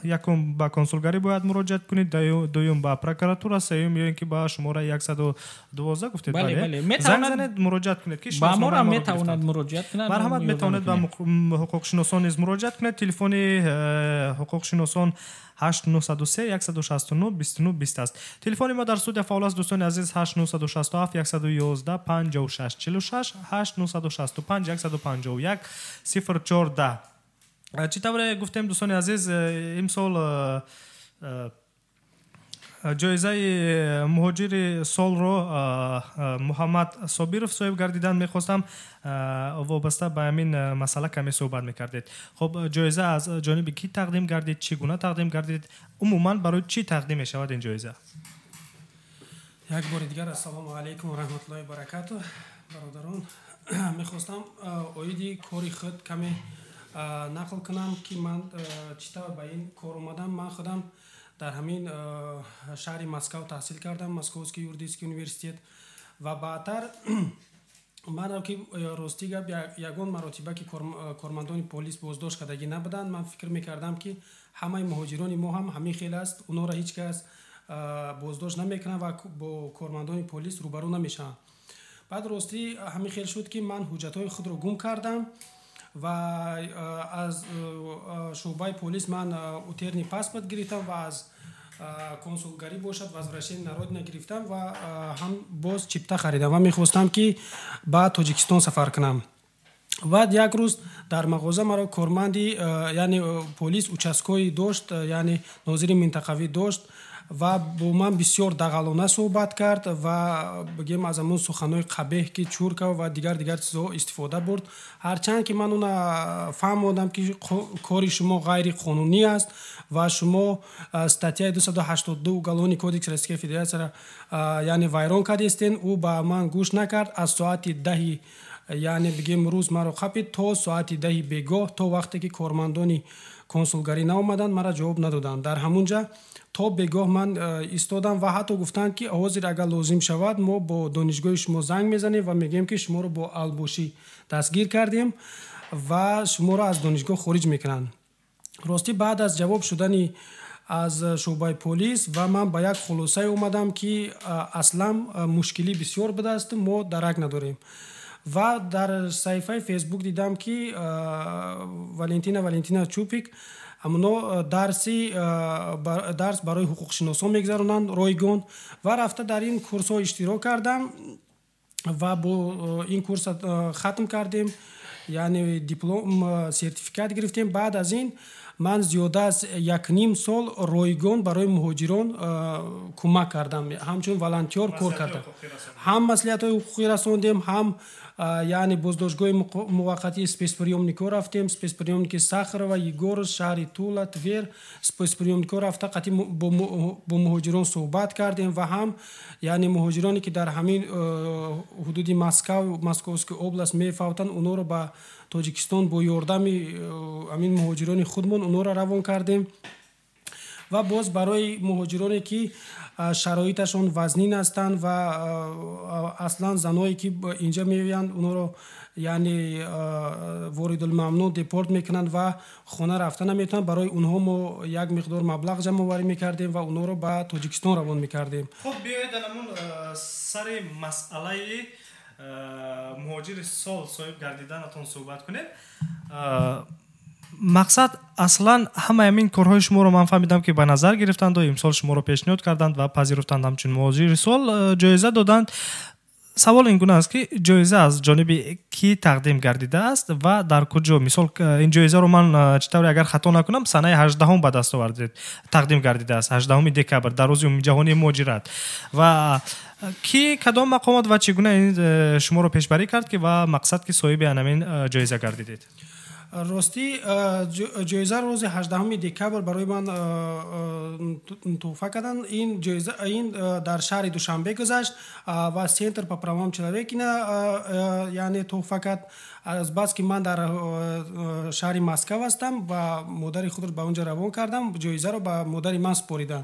یکم به کنسولگری باید مراجعت کنید، دوم به پروکراتور، سوم یا اینکه به شماره 112 گفتید. بله زنگ زنید مراجعت کنید که شناسنامه ما میتواند مراجعت کنند. مرحمت میتواند به حقوق شناسان نیز مراجعت کنید. تلفن حقوق شناسان 8903 169 29 20 است. تلفن ما در استودیو فعال است دوستان عزیز. 8967 111 56 46 8965 151 014. چطور گفتیم دوستان عزیز، امسال جایزه مهاجر سال رو محمد صابرов صاحب گردیدن. میخواستم وابسته به همین مسئله کمی صحبت میکردید. خب جایزه از جانب کی تقدیم گردید؟ چگونه تقدیم گردید؟ عموما برای چی تقدیم میشود این جایزه؟ یک بار دیگر السلام علیکم و رحمت الله و برکاته برادران. میخواستم اویدی کاری خود کمی نقل کنم که من چطور به این کار اومدم. من خودم در همین شهر مسکو تحصیل کردم، مسکوسکی یوردیسکی یونیورسیت، و بعدتر من که راستی یگان مراتبه که کارمندان پلیس بازداشت کردگی نبودند، من فکر میکردم که همه مهاجران ما هم همین خیلی است، اونا را هیچ کس بازداشت نمیکنه و با کارمندان پلیس روبرو نمیشن. بعد راستی همین خیلی شد که من حجتهای خود رو گم کردم و از شعبه پلیس من اوترنی پاسپورت گرفتم و از کنسولگری باشد و از رشته نرود نگرفتم و هم باز چیپتا خریدم و میخواستم که با تاجیکستان سفر کنم. و یک روز در مغازه مرا کارمندی یعنی پلیس اوچاسکوی داشت، یعنی ناظر منطقوی داشت، ва бо ман бисёр дағалона суҳбат кард ва бигем аз амон суханои қабеҳ ки чурка ва дигар чизо истифода бурд. ҳарчанд ки ман уна фаҳмодам ки кори шумо ғайриқонунӣ аст ва шумо статьяи 282 уголовни кодекси Российской Федератсияро яъне вайрон кардистен, ӯ ба ман гӯш накард. Аз соати 10 яъне бигем рӯз маро қапид то соати 10 бегоҳ, то вақте ки кормандони консулгарӣ наомаданд, мара ҷавоб надоданд. Дар ҳамунҷа то бегоҳ ман истодам ва ҳатто гуфтанд ки ҳозир агар лозим шавад мо бо донишгоҳи шумо занг мезанем ва мегӯем ки шуморо бо албошӣ дастгир кардем ва шуморо аз донишгоҳ хориҷ мекунанд. ростӣ баъд аз ҷавоб шудани аз шуъбаи полис ва ман ба як хулосае омадам ки аслан мушкилӣ бисёр будааст, мо дарак надорем. ва дар саҳифаи фейсбук дидам ки Валентина Чупик ҳамуно дарс барои ҳуқуқшиносон мегзаронанд ройгон ва рафта дар ин курсҳо иштирок кардам ва бо ин курс хатм кардем, яъне диплом сертификат гирифтем. баъд аз ин ман зиёда аз 1.5 сол ройгон барои муҳоҷирон кӯмак кардам, ҳамчун волонтёр кор кардам. ҳам маслиҳатҳои ҳуқуқӣ расондем, ҳам яъне боздоштгоҳи муваққатии спецприёмникҳо рафтем, спецприёмники Сахарова, Егоров, шаҳри Тула, Твер, спецприёмникҳо рафта қатъи бо муҳоҷирон суҳбат кардем ва ҳам яъне муҳоҷироне ки дар ҳамин ҳудуди Московская област мефавтанд, онҳоро ба Тоҷикистон бо ёрдами ҳамин муҳоҷирони худмон онҳоро равон кардем. ва боз барои муҳоҷироне ки шароиташон вазнин ҳастанд ва аслан заное ки инҷа меоянд онҳоро яъне воридулмамнун депорт мекунанд ва хона рафта наметавонанд, барои онҳо мо як миқдор маблағ ҷамъоварӣ мекардем ва онҳоро ба Тоҷикистон равон мекардем. хуб биёед анамун сари масъалаи муҳоҷири сол соҳиб гардиданатон суҳбат кунем. мақсад аслан ҳамаи ҳамин корҳои шуморо ман фаҳмидам ки ба назар гирифтанду имсол шуморо пешниҳод карданд ва пазируфтанд ҳамчун муҳоҷири сол ҷоиза доданд. савол ин гуна аст ки ҷоиза аз ҷониби кӣ тақдим гардидааст ва дар куҷо? мисол ин ҷоизаро ман читавре агар хато накунам санаи 18 ба даст овардед, тақдим гардидааст 18 декабр дар рӯзи умумиҷаҳонии муҳоҷират. ва кӣ кадом мақомот ва чӣ гуна ин шуморо пешбарӣ кард ки ва мақсад ки соҳиби анамин ҷоиза гардидед? ростӣ ҷоиза рӯзи 18 декабр барои ман туҳфа карданд. ин ҷоиза ин дар шаҳри Душанбе гузашт ва Центр по правам человека яъне туҳфа кард. азбаски ман дар шаҳри Москва ҳастам ва модари худро ба онҷа равон кардам, ҷоизаро ба модари ман споридам.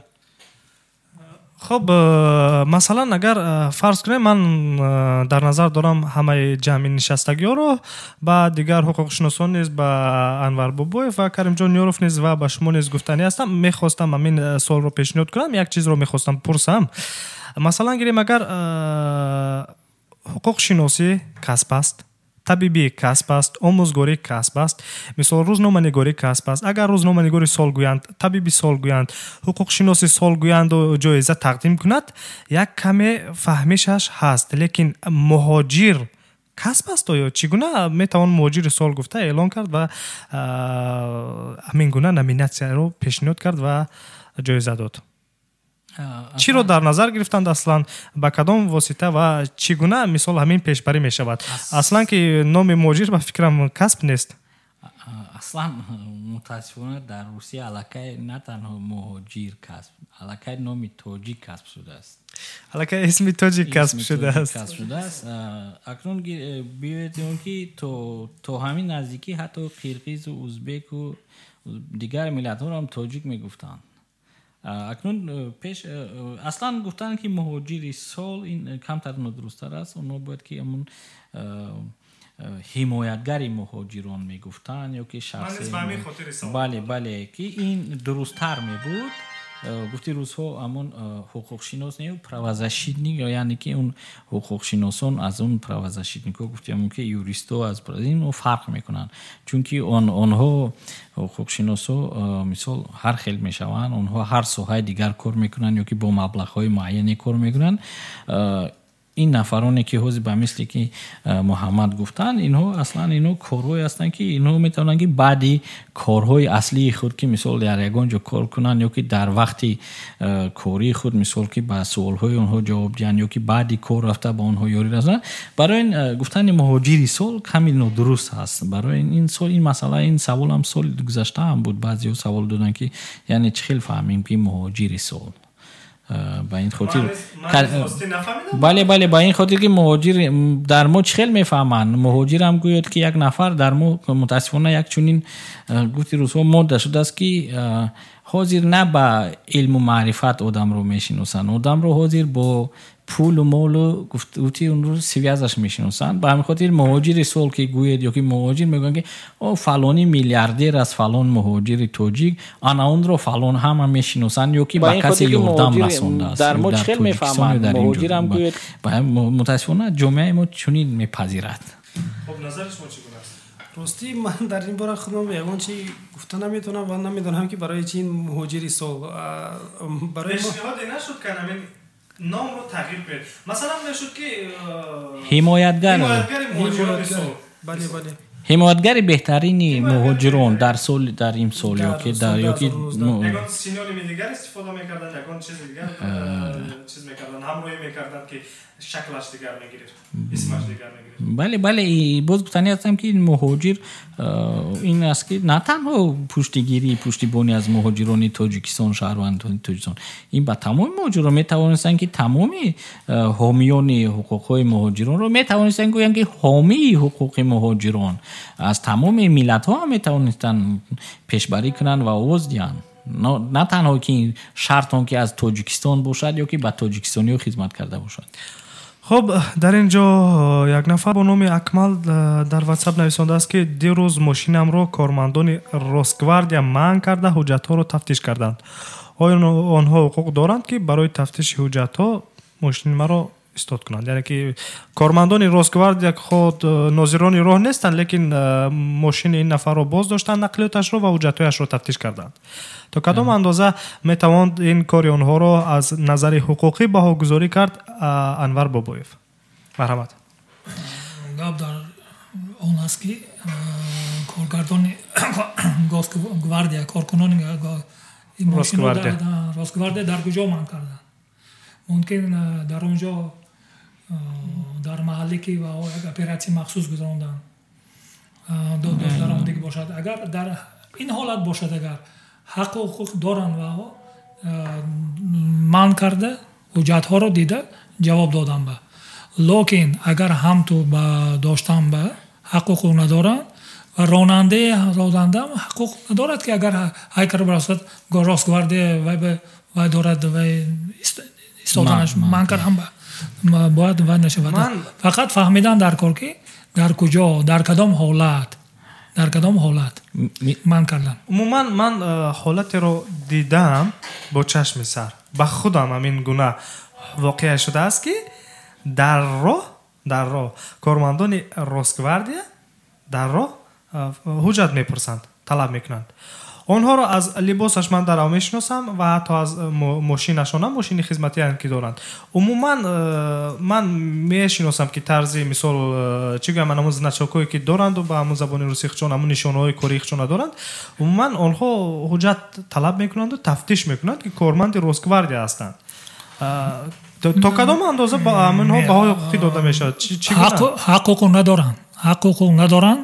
хуб масалан агар фарз кунем ман дар назар дорам ҳамаи ҷамъи нишастагиҳоро ба дигар ҳуқуқшиносон низ ба Анвар Бобоев ва Каримҷон Ёров низ ва ба шумо низ гуфтанӣ ҳастам. мехостам ҳамин суолро пешниҳод кунам. як чизро мехостам пурсам. масалан гирем агар ҳуқуқшиносӣ касб аст, табибӣ касб аст, омӯзгорӣ касб аст, мисол рӯзноманигорӣ касб аст. агар рӯзноманигори сол гӯянд, табиби сол гӯянд, ҳуқуқшиноси сол гӯянду ҷоиза тақдим кунад, як каме фаҳмишаш ҳаст. лекин муҳоҷир касб аст оё? чӣ гуна метавон муҳоҷири сол гуфта эълон кард ва ҳамин гуна номинатсияро пешниҳод кард ва ҷоиза дод? чиро дар назар гирифтанд аслан, ба кадом восита ва чӣ гуна мисол ҳамин пешбарӣ мешавад? аслан ки номи муҳоҷир ба фикрам касб нест. аслан мутаассифона дар Русия аллакай на танҳо муҳоҷир касб, аллакай номи тоҷик касб шудааст. аллакай исми тоҷик касб шудааст. акнун биёедем ки то ҳамин наздикӣ ҳатто қирғизу узбеку дигар миллатҳоро ҳам тоҷик мегуфтанд. акнун пеш аслан гуфтанд ки муҳоҷири сол ин камтар нодурусттар аст. онҳо бояд ки амун ҳимоятгари муҳоҷирон мегуфтанд ё ки шахсе бале ки ин дурусттар мебуд. гуфти рӯзҳо амон ҳуқуқшинос не правозащитник, яъне ки он ҳуқуқшиносон аз он правозащитникҳо гуфти амон ки юристо аз ин фарқ мекунанд. чунки онҳо ҳуқуқшиносо мисол ҳар хел мешаванд, онҳо ҳар соҳаи дигар кор мекунанд ё ки бо маблағҳои муайяне кор мекунанд. این نفرانی که حوزی به مثلی که محمد گفتن اینها اصلا اینها کارهای هستن که اینها میتونن که بعدی کارهای اصلی خود که مثال در یگان جا کار کنن یا که در وقتی کاری خود مثال که با سوالهای اونها جواب دهن یا که بعدی کار رفته با اونها یاری رسن. برای این گفتن مهاجری سال کمی درست هست. برای این سال این مسئله این سوال هم سال گذشته هم بود. بعضی سوال دادن که یعنی چه خیلی فهمیم که مهاجری سال با این خاطر بله با این خاطر که مهاجر در ما چخیل میفهمن. مهاجر هم گوید که یک نفر در ما متاسفانه یک چنین گفتی روزها ماده شده است که حاضر نه با علم و معرفت آدم رو میشناسن، آدم رو حاضر با پول و مال و گفتی اون رو سویازش میشناسن. به همین خاطر مهاجر سال که گوید یا که مهاجر میگن که فلانی میلیاردر از فلان مهاجر تاجیک انا اون رو فلان هم میشناسن یا که با کسی یاردم رسونده است. در ما چخیل میفهمن مهاجر هم گوید متاسفانه جامعه ما چنین میپذیرد. خب نظر شما چگونه است؟ راستی من در این باره خودم یگان چی گفته نمیتونم و نمیدونم که برای چی مهاجری سال برای پیشنهاد نشد که همین نام رو تغییر کنید. مثلا نشد که حمایتگر مهاجران سال. بله حمایتگر بهترین مهاجران در سال در این سال یا که در یا که یگان سینیوری دیگر استفاده میکردن، یگان چیز دیگر چیز میکردن، همراهی میکردن که شکلش دیگر میگیرد، اسمش دیگر میگیرد. بله باز گفتنی هستم که این مهاجر این است که نه تنها پشتیبانی از مهاجران تاجیکستان شهروندان تاجیکستان، این با تمام مهاجران میتوانستن که تمام حامیان حقوق مهاجران رو میتوانستن گویند که حامی حقوق مهاجران از تمام ملت ها میتوانستن پیشبری کنن و آواز دهن. نه تنها که شرط آن که از تاجیکستان باشد یا که با تاجیکستانی خدمت کرده باشد. خب در اینجا یک نفر با نام اکمل در واتساپ نویسنده است که دیروز ماشینم را کارمندان راستگواردیا منع کرده حجت ها را تفتیش کردند. آیا آنها حقوق دارند که برای تفتیش حجت ها ماشین مرا استاد کنند؟ یعنی که کارمندان راستگواردیا خود ناظران راه نیستند لیکن ماشین این نفر را باز داشتند، نقلیاتش را و حجت‌هایش را تفتیش کردند. تا کدام اندازه میتواند این کاری آنها را از نظر حقوقی بهاگذاری کرد؟ انور بابایف. مرحمت. گپ در اون است که کارگردان راستگواردیا کارکنان راستگواردیا در کجا من کردن؟ ممکن در اونجا در محلی که یک اپراتسی مخصوص گذراندن در اون دیگه باشد. اگر در این حالت باشد اگر حق و حقوق دارن و من کرده حجت ها رو دیده جواب دادن به، لیکن اگر هم تو داشتن به حق و حقوق ندارن و راننده حقوق ندارد که اگر هایکر براسد راستگواردیا وای دارد وای استادانش من کردم باید وای نشود. فقط فهمیدن در کار که در کجا در کدام حالت من کردم. عموما من حالت رو دیدم با چشم سر، با خودم همین گونه واقع شده است که در راه کارمندان راستگواردیا در راه حجت میپرسند، طلب میکنند. آنها را از لباسش من در میشناسم و حتی از ماشینشان هم ماشین خدمتی هم که دارند. عموما من میشناسم که طرزی مثال چی گویم همون نچاکایی که دارند و با همون زبان روسی خچون همون نشانه‌های کاری خچون دارند، عموما آنها حجت طلب میکنند و تفتیش میکنند که کارمند راستگواردیا هستند. تا کدام اندازه با آنها بهای حقوقی داده میشد؟ حقوق ندارن.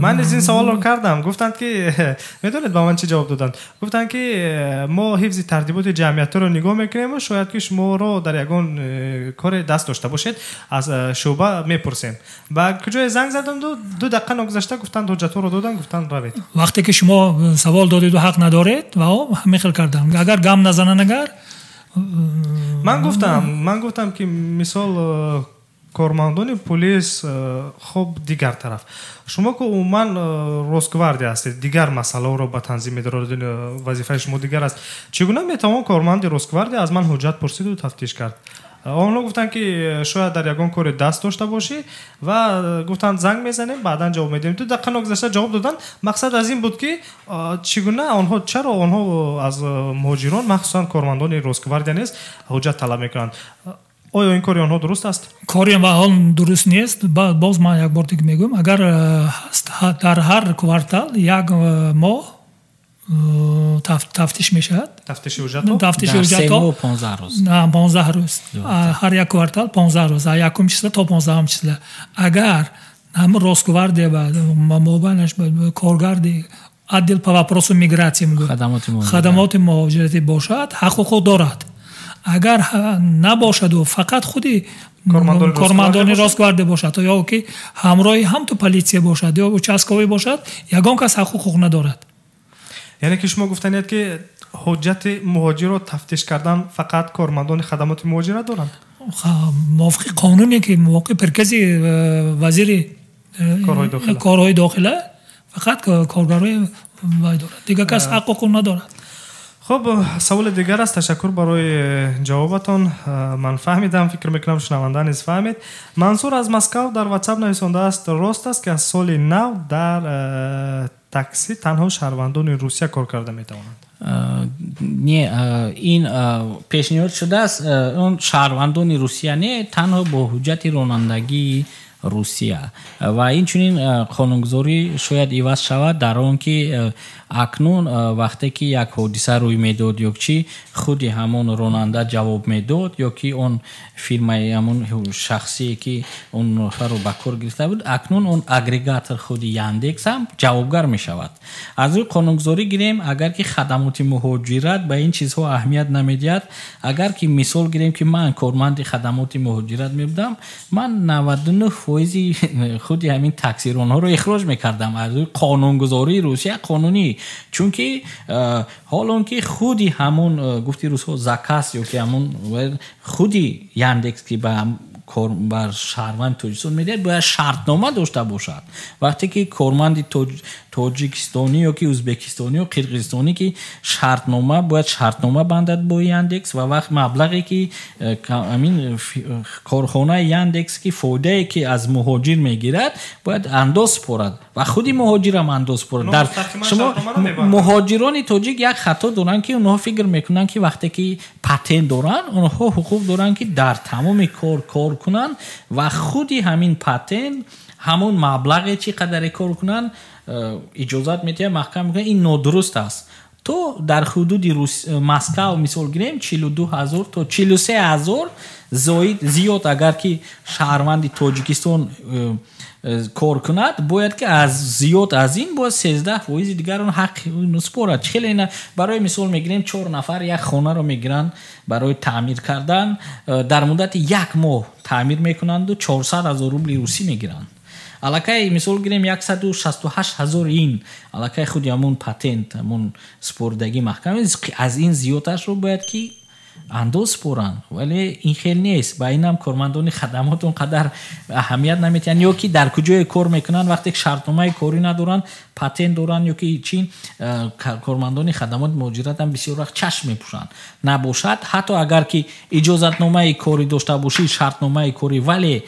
من از این سوال رو کردم، گفتند که میدونید با من چی جواب دادن؟ گفتند که ما حفظ ترتیبات جمعیت رو نگاه میکنیم و شاید که شما رو در یگان کار دست داشته باشید از شعبه میپرسیم. و کجای زنگ زدم دو دقیقه نگذشته گفتند حجت رو دادن، گفتند روید. وقتی که شما سوال دادید و حق ندارید و همین خیلی کردم اگر گم نزنن اگر من گفتم که مثال کارمندان پلیس خب دیگر طرف شما که عموما راستگواردیا هستید دیگر مسئله رو به تنظیم می‌دارید، وظیفه شما دیگر است. چگونه میتوان کارمند راستگواردیا از من حجت پرسید و تفتیش کرد؟ آنها گفتن که شاید در یگان کار دست داشته باشی و گفتن زنگ میزنیم بعداً جواب میدیم. تو دقیقاً نگذشته جواب دادن. مقصد از این بود که چگونه چرا آنها از مهاجران مخصوصاً کارمندان راستگواردیا نیست حجت طلب میکنند. آیا این کاری آنها درست است؟ کاری و حال درست نیست. باز من یک بار دیگه میگم اگر در هر کوارتال یک ماه تفتیش میشد. تفتیش اوجات؟ تفتیش اوجات 15 روز. نه 15 روز. هر یک کوارتال 15 روز. یکم چیزا تا 15 چیزا. اگر هم راستگوارد و مابینش کارگردی عدل по вопросу миграции خدمات مهاجرتی باشد حقوق دارد. اگر نباشد و فقط خودی کارمندان راستگوارد باشد یا که همراهی هم تو پلیسیه باشد یا участковый باشد یگان کس حقوق ندارد. یعنی که شما گفتنید که حجت مهاجر رو تفتیش کردن فقط کارمندان خدمات مهاجرت دارند؟ موافق قانونی که موقع مرکزی وزیر کارهای داخله فقط کارگرای وای دارد دیگه کس حقوق ندارد. خب سوال دیگر است. تشکر برای جوابتان. من فهمیدم، فکر میکنم شنونده نیز فهمید. منصور از مسکو در واتساپ نویسنده است راست است که از سال نو در تاکسی تنها شهروندان روسیه کار کرده میتوانند؟ نه، این پیشنهاد شده است اون شهروندان روسیه نه، تنها با حجت رانندگی روسیه و این چنین قانونگذاری شاید عوض شود در آن که اکنون وقتی که یک حادثه روی میداد یا چی خودی همون راننده جواب میداد یا که اون فیرمای همون شخصی که اون نفر رو به کار گرفته بود اکنون اون اگریگاتور خودی یاندکس هم جوابگر می شود. از روی قانونگذاری گیریم اگر که خدمات مهاجرت به این چیزها اهمیت نمیدهد، اگر که مثال گیریم که من کارمند خدمات مهاجرت می بودم، من 99% خودی همین تاکسیران رو اخراج میکردم از روی قانونگذاری روسیه قانونی، چون که حالا که خودی همون گفتی روس‌ها زکاس یا که همون خودی یاندکس که بر شهروند توجیکستان میده باید شرطنامه داشته باشد. وقتی که کارمند تاجیکستانی یا که ازبکستانی و قرقیزستانی که شرطنامه باید شرطنامه بندد با یاندکس و وقت مبلغی که همین کارخانه یاندکس که فایده که از مهاجر میگیرد باید انداز سپارد و خودی مهاجر هم انداز سپارد. در شما مهاجران تاجیک یک خطا دارن که اونها فکر میکنن که وقتی که پتن دارن اونها حقوق دارن که در تمام کار کنن و خودی همین پتن همون مبلغی چی قدر کار کنن اجازت میده محکم میگه این نادرست است. تو در حدود مسکو مثال گیریم 42,000 تا 43,000 زیاد اگر که شهروند تاجیکستان کار کند باید که از زیاد از این باید 13% دیگر اون حق نسپارد. خیلی اینا برای مثال میگیریم 4 نفر یک خانه رو میگیرن برای تعمیر کردن در مدت 1 ماه تعمیر میکنند و 400,000 روبل روسی میگیرن. علاقه مثال گیریم 168,000 این علاقه خودی همون پتنت همون سپردگی محکم از این زیادش رو باید که انداز سپارن، ولی این خیلی نیست. با این هم کارمندان خدمات اونقدر اهمیت نمیتن یا که در کجای کار میکنن وقتی شرطنامه کاری ندارن پتن دارن یا که چین کارمندان خدمات مهاجرت هم بسیار وقت چشم میپوشن نباشد. حتی اگر که اجازتنامه کاری داشته باشی شرطنامه کاری ولی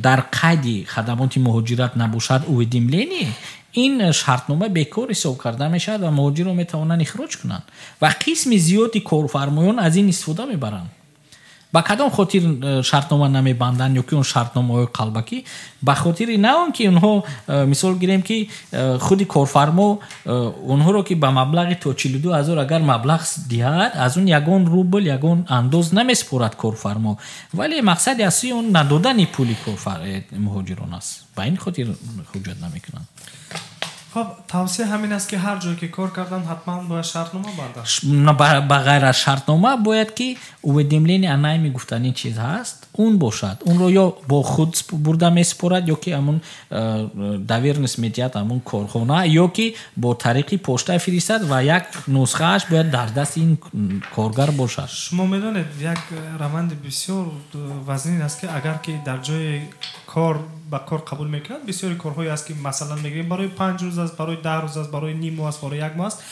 در قید خدمات مهاجرت نباشد او دیملینی این شرطنامه بیکار حساب کرده میشه و مهاجر رو میتونن اخراج کنن و قسم زیادی کارفرمایان از این استفاده میبرن. با کدام خاطر شرطنامه نمیبندن یا که اون شرطنامه قلبکی به خاطر نه اون که اونها مثال گیریم که خودی کارفرما اونها رو که به مبلغ تا 42,000 اگر مبلغ دهد از اون یگان روبل یگان انداز نمیسپارد کارفرما، ولی مقصد اصلی اون ندادن پولی مهاجران است. به این خاطر حجت نمیکنن. خب توصیه همین است که هر جایی که کار کردن حتما باید شرطنامه بندن. بغیر از شرطنامه باید که او دیملین انای گفتنی چیز هست اون باشد. اون رو یا با خود برده میسپارد یا که همون دایر نسمیتیت همون کارخانه یا که با طریقی پشته فرستد و یک نسخهش باید در دست این کارگر باشد. شما میدونید یک روند بسیار وزنی است که اگر که در جای کار با کار قبول میکنند بسیاری کارهایی است که مثلا میگیم برای 5 روز است، برای 10 روز است، برای نیم ماه است، برای 1 ماه است.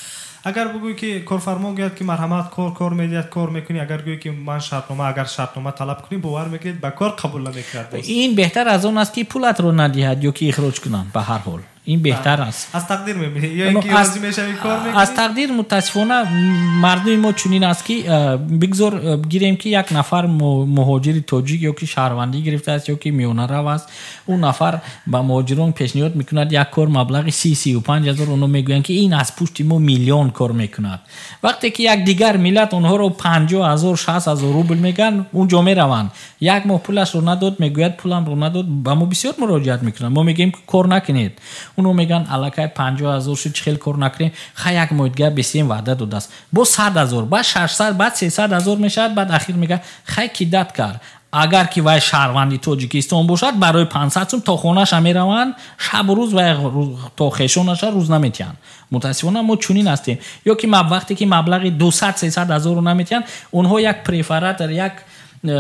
اگر بگویی که کارفرما گوید که مرحمت کار میدید کار میکنی، اگر گویی که من اگر شرطنامه طلب کنی باور میکنید با کار قبول نمیکرد. این بهتر از اون است که پولت رو ندهد یا که اخراج کنن. به هر حال این بهتر است. از تقدیر میبینی یا اینکه راضی میشوی کار میکنی؟ از تقدیر متاسفانه مردم ما چنین است که بگذار گیریم که یک نفر مهاجر تاجیک یا که شهروندی گرفته است یا که میانه رو است، اون نفر با مهاجران پیشنهاد میکند یک کار مبلغ 35 هزار، اونو میگویند که این از پشت ما میلیون کار میکند. وقتی که یک دیگر ملت اونها رو 50,000 60,000 روبل میگن، اونجا میروند یک ماه پولش رو نداد، میگوید پولم رو نداد، با ما بسیار مراجعت میکنن. ما میگیم که کار نکنید، اونو میگن الکی 50,000 شد چخیل کار نکنید، خیلی یک ماه دیگه بسیم وعده داده است با 100,000 بعد 600 بعد 300,000 میشد، بعد اخیر میگه خیلی کیدت کرد. اگر که وای شهروندی تاجیکستان باشد برای 500 سوم تا خونه‌اش میروند، شب و روز و تا خیشونش روز نمیتین. متاسفانه ما چنین هستیم. یا که وقتی که مبلغ 200 300 هزار رو نمیتین، اونها یک پرفراتر یک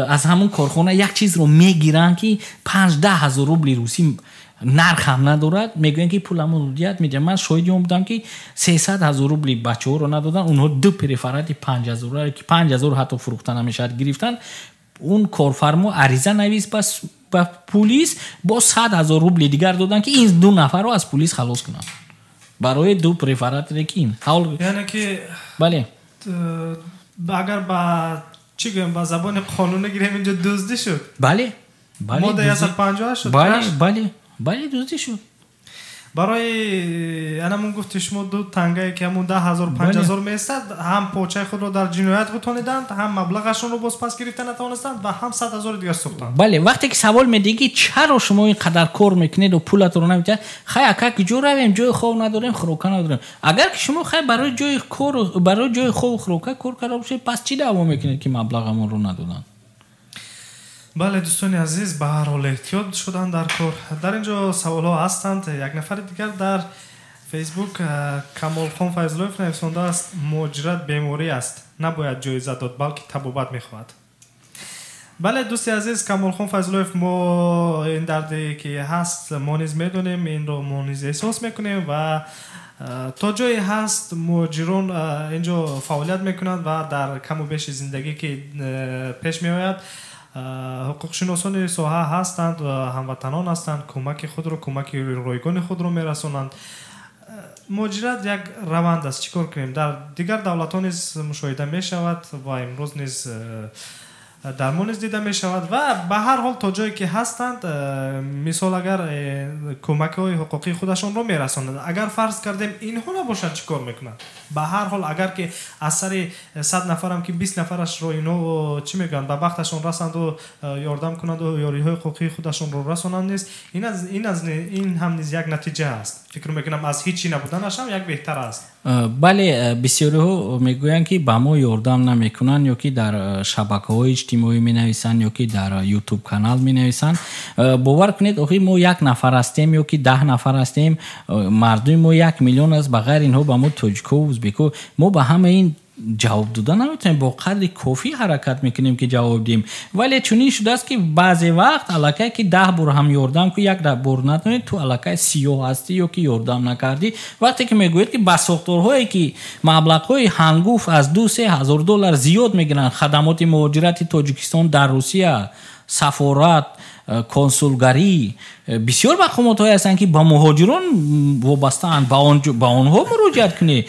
از همون کارخانه یک چیز رو میگیرن که 5-10 هزار روبل روسی نرخ هم ندارد، میگن که پولمون مدیریت میده. من شاهدی بودم که 300 هزار روبل بچه‌ها رو ندادن، اونها دو پرفرات 5000 که 5000 حتی فروختن نمیشد گرفتن. اون کارفرما عریضه نویس بس با پلیس با 100,000 روبل دیگر دادن که این دو نفر رو از پلیس خلاص کنن برای دو پرفرات رکین. یعنی که بله اگر با چی گویم با زبان قانون گیریم اینجا دزدی شد. بله ماده 150 شد. بله دزدی شد. برای انمون گفت شما دو تنگه که همون 10,000 5,000 میستد، هم پاچه خود رو در جنایت گذاشتند، هم مبلغشون رو باز پس گرفتن نتوانستند و هم 100,000 دیگر سوختند. بله وقتی که سوال میدی چرا شما اینقدر کار میکنید و پولت رو نمیدید، خیلی اکک جو رویم جای خوب نداریم خروکه نداریم. اگر که شما خیلی برای جای کار برای جای خوب خروکه کار کرده باشید، پس چی دعوا میکنید که مبلغمون رو ندادن؟ بله دوستان عزیز، به هر حال احتیاط شدن در کار. در اینجا سوال ها هستند. یک نفر دیگر در فیسبوک کمال خان فیضلوف نویسنده است مهاجرت بیماری است، نباید جایزه داد بلکه طبابت میخواهد. بله دوستی عزیز کمال خان فیضلوف، ما این دردی که هست ما نیز میدونیم، این رو ما نیز احساس میکنیم و تا جایی هست مهاجران اینجا فعالیت میکنند و در کم و بیش زندگی که پیش میآید ҳуқуқшиносони соҳа ҳастанд ва ҳамватанон ҳастанд, кӯмаки худро кӯмаки ройгони худро мерасонанд. муҳоҷират як раванд аст. чӣ кор кунем? дар дигар давлатҳо низ мушоҳида мешавад ва имрӯз низ дар мо низ дида мешавад ва ба ҳар ҳол то ҷое ки ҳастанд, мисол агар кӯмакҳои ҳуқуқии худашонро мерасонанд, агар фарз кардем инҳо набошанд чӣ кор мекунанд? ба ҳар ҳол агар ки аз сари 100 нафарам ки 20 нафарашро инҳо чӣ мегӯянд ба бахташон расанду ёрдам кунанду ёриҳои ҳуқуқии худашонро расонанд, низ ин ҳам низ як натиҷа аст. фикр мекунам аз ҳичи набуданаш ҳам як беҳтар аст. бале бисёриҳо мегӯянд ки ба мо ёрдам намекунанд ё ки дар шабакаҳои иҷтимоӣ менависанд ё ки дар ютуб канал менависанд. бовар кунед охи мо 1 нафар ҳастем ё ки 10 нафар ҳастем, мардуми мо 1 миллион аст, ба ғайри инҳо ба мо тоҷико ӯзбеко мо ба ҳама ин ҷавоб дода наметавонем. бо қадри кофӣ ҳаракат мекунем ки ҷавоб дим, вале чунин шудааст ки баъзе вақт аллакай ки 10 бор ҳам ёрдам ки як бор натонед ту аллакай сиёҳ ҳастӣ ё ки ёрдам накардӣ. вақте ки мегӯед ки ба сохторҳое ки маблағҳои ҳангуф аз 2-3 ҳазор доллар зиёд мегиранд, хадамоти муҳоҷирати тоҷикистон дар Русия, сафорат, консулгарӣ, бисёр мақомотҳое ҳастанд ки ба муҳоҷирон вобастаанд, ба онҳо муроҷиат кунед.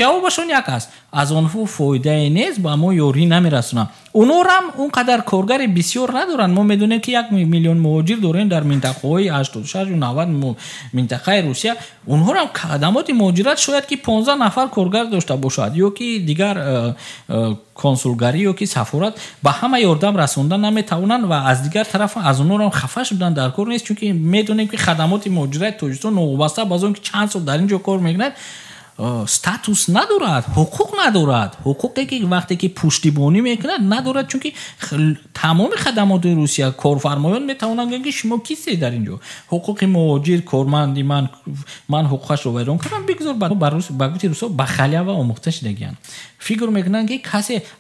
ҷавобашон як аст, аз онҳо фоидае нест, ба мо ёрӣ намерасонанд. онҳорам он қадар коргари бисёр надоранд. мо медонем ки 1 миллион муҳоҷир дорем дар минтақаҳои 86-90 минтақаи Русия. онҳорам хадамоти муҳоҷират шояд ки 15 нафар коргар дошта бошад ё ки дигар консулгарӣ ё ки сафорат, ба ҳама ёрдам расонда наметавонанд ва аз дигар тараф аз онҳорам хафа шудан дар кор нест, чунки медонем ки хадамоти муҳоҷирати тоҷикистон новобаста ба аз он ки чанд сол дар ин ҷо кор мекунад статус надорад, ҳуқуқ надорад. ҳуқуқе ки вақте ки пуштибонӣ мекунад надорад, чунки тамоми хадамоти Русия корфармоён метавонанд гӯянд ки шумо кистед дар ин ҷо. ҳуқуқи муҳоҷир корманди ман ҳуқуқашро вайрон кардам, бигзор ба гути русо ба халия ва омӯхта шудагиянд. фикр мекунанд ки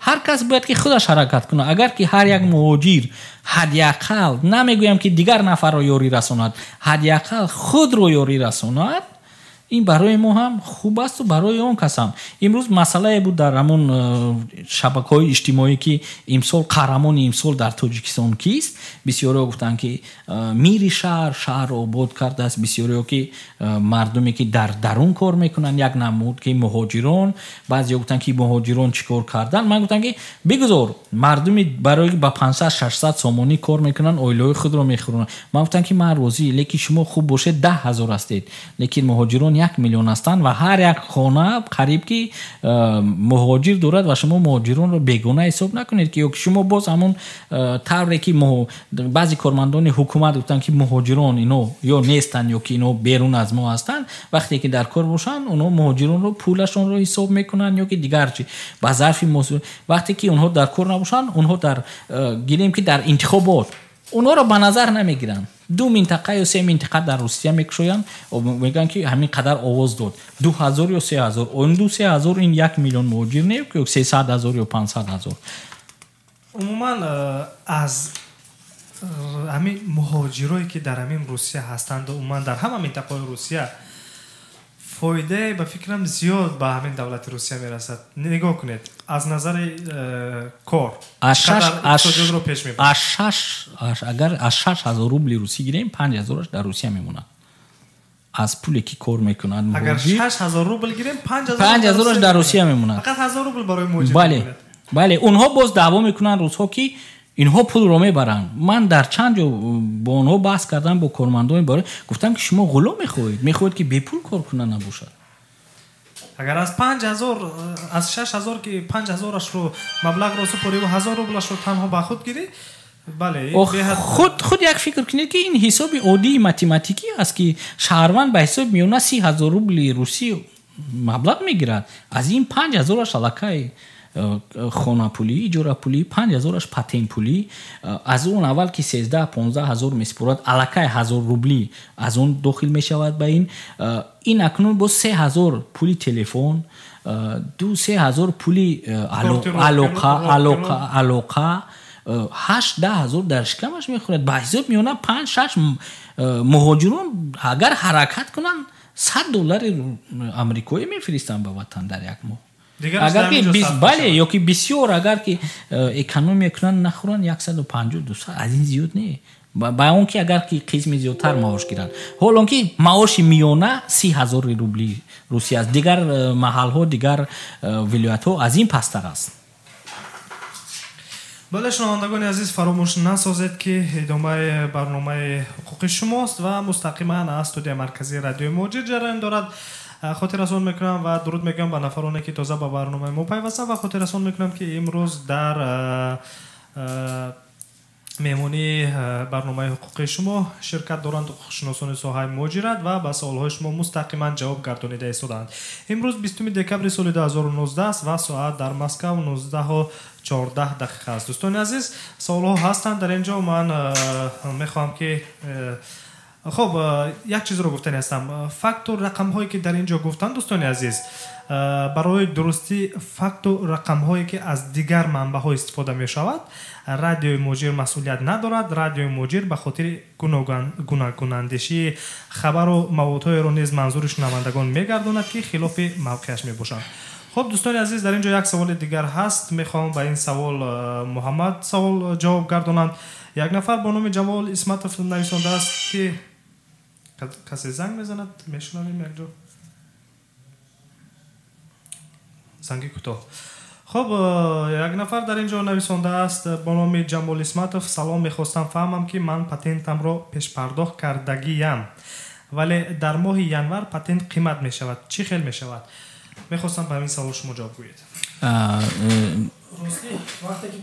ҳар кас бояд ки худаш ҳаракат кунад. агар ки ҳар як муҳоҷир ҳадиақал, намегӯям ки дигар нафарро ёрӣ расонад, ҳадиақал худро ёрӣ расонад, این برای ما هم خوب است و برای اون کس هم. امروز مسئله بود در همون شبکه‌های اجتماعی که امسال قهرمان امسال در تاجیکستان کیست. بسیاری گفتن که میری شهر آباد کرده است. بسیاری که مردمی که در درون کار میکنن، یک نمود که مهاجران، بعضی گفتن که مهاجران چیکار کردن. من گفتم که بگذار مردمی برای با 500 600 سامانی کار میکنن، اویلای خود رو میخورن. من گفتم که من روزی لیکی شما خوب باشه 10,000 هستید، لیکن مهاجران 1 میلیون هستند و هر یک خانه قریب که مهاجر دارد و شما مهاجران رو بیگانه حساب نکنید که شما باز همون طوری که بعضی کارمندان حکومت گفتن که مهاجران اینو یا نیستن یا که اینو بیرون از ما هستن، وقتی که در کار باشن اونها مهاجران رو پولشون رو حساب میکنن یا که دیگر چی با ظرف وقتی که اونها در کار نباشن، اونها در گیریم که در انتخابات اونها رو به نظر نمیگیرن. 2 منطقه یا 3 منطقه در روسیه میکشوین و میگن که همین قدر آواز داد 2000 یا 3000. اون 3000 این 1 میلیون مهاجر نه که 300,000 یا 500,000. عموما از همین مهاجرایی که در همین روسیه هستند و عموما در همه منطقه روسیه فایده به فکرم زیاد به همین دولت روسیه میرسد. نگاه کنید از نظر کار اقتصاد رو پیش میبرد. اگر از 6,000 روبل روسی گیریم 5,000 در روسیه میمونن از پولی که کار میکنن. اگر 6,000 روبل گیریم 5,000 در روسیه میمونن. فقط 1000 روبل برای مهاجر. بله اونها باز دعوا میکنن روزها که اینها پول رو میبرن. من در چند جا با اونها بحث کردم با کارمندان باره، گفتم که شما غلام میخواهید که بی پول کار کنن نباشد. اگر از 5000 از 6000 که 5000 رو مبلغ رو سپاری و 1000 روبلش رو تنها با خود گیری، بله خود یک فکر کنید که این حساب عادی متماتیکی است که شهروند به حساب میونه 30,000 روبل روسی مبلغ میگیرد. از این 5000 شلکای خانه پولی، اجاره پولی، 5000 پاتین پولی، از اون اول که 13-15,000 میسپرد الکای 1000 روبلی از اون داخل میشود به این اکنون با 3000 پولی تلفن، 2-3,000 پولی علاقه 8-10,000 در شکمش میخورد. به حساب میونه 5-6 مهاجرون اگر حرکت کنن $100 آمریکایی میفرستن به وطن در یک ماه. اگر که بله یا که بسیار اگر که اکونومی کنن نخورن 150-200 از این زیاد نه. با اون که اگر که قسم زیادتر معاش گیرن، حالا که معاش میانه 30,000 روبلی روسی است. دیگر محل ها دیگر ولایت ها از این پستر است. بله شنوندگان عزیز فراموش نسازید که ادامه برنامه حقوق شماست و مستقیما از استودیو مرکزی رادیو مهاجر جریان دارد. خاطر رسان میکنم و درود میگم به نفرانی که تازه به برنامه ما پیوستن و خاطر رسان میکنم که امروز در مهمانی برنامه حقوق شما شرکت دارند ҳуқушиносони соҳаи муҳоҷират و به سوالهای شما مستقیما جواب گردانیده ایستادند. امروز 20 دکبر سال 2019 است و ساعت در مسکو 19:14 است. دوستان عزیز سوالها هستند در اینجا. من میخوام که خب یک چیز رو گفتن هستم. فکت و رقم هایی که در اینجا گفتن دوستان عزیز، برای درستی فکت و رقم هایی که از دیگر منبع ها استفاده می شود رادیو مهاجر مسئولیت ندارد. رادیو مهاجر به خاطر گوناگونندشی خبر و موضوعات رو نیز منظور شنوندگان میگرداند که خلاف موقعش می باشند. خب دوستان عزیز در اینجا یک سوال دیگر هست. میخوام به این سوال محمد سوال جواب گردانند. یک نفر با نام جمال اسمتوف نویسنده است که کسی زنگ میزند میشنویم یک جا زنگی کوتاه. خب یک نفر در اینجا نویسنده است با نام جمال اسمتوف. سلام، میخواستم فهمم که من پتنتم را پیش پرداخت کردگیم ولی در ماه ینور پتنت قیمت میشود، چی خیلی میشود؟ میخواستم به این سوال شما جواب گویید. راستی وقتی که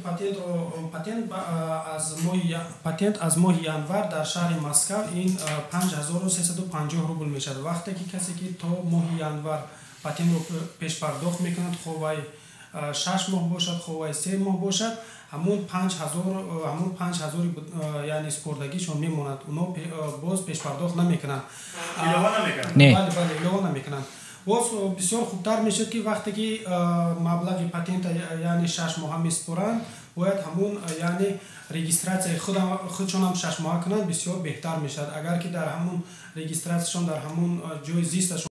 پتنت از ماه ینور در شهر مسکو این 5350 روبل می شود. وقتی که کسی که تا ماه ینور پتنت رو پیش پرداخت میکند، خواه 6 ماه باشد خواه 3 ماه باشد، همون 5000 یعنی سپردگیشون میموند. اونا باز پیش پرداخت نمیکنن. نه بله ایلوا نمیکنن. باز بسیار خوبتر میشد که وقتی که مبلغ پتنت یعنی 6 ماه میسپرند باید همون یعنی رجیستراسی خودشون هم 6 ماه کنند، بسیار بهتر میشد. اگر که در همون رجیستراسیشون در همون جای زیستشون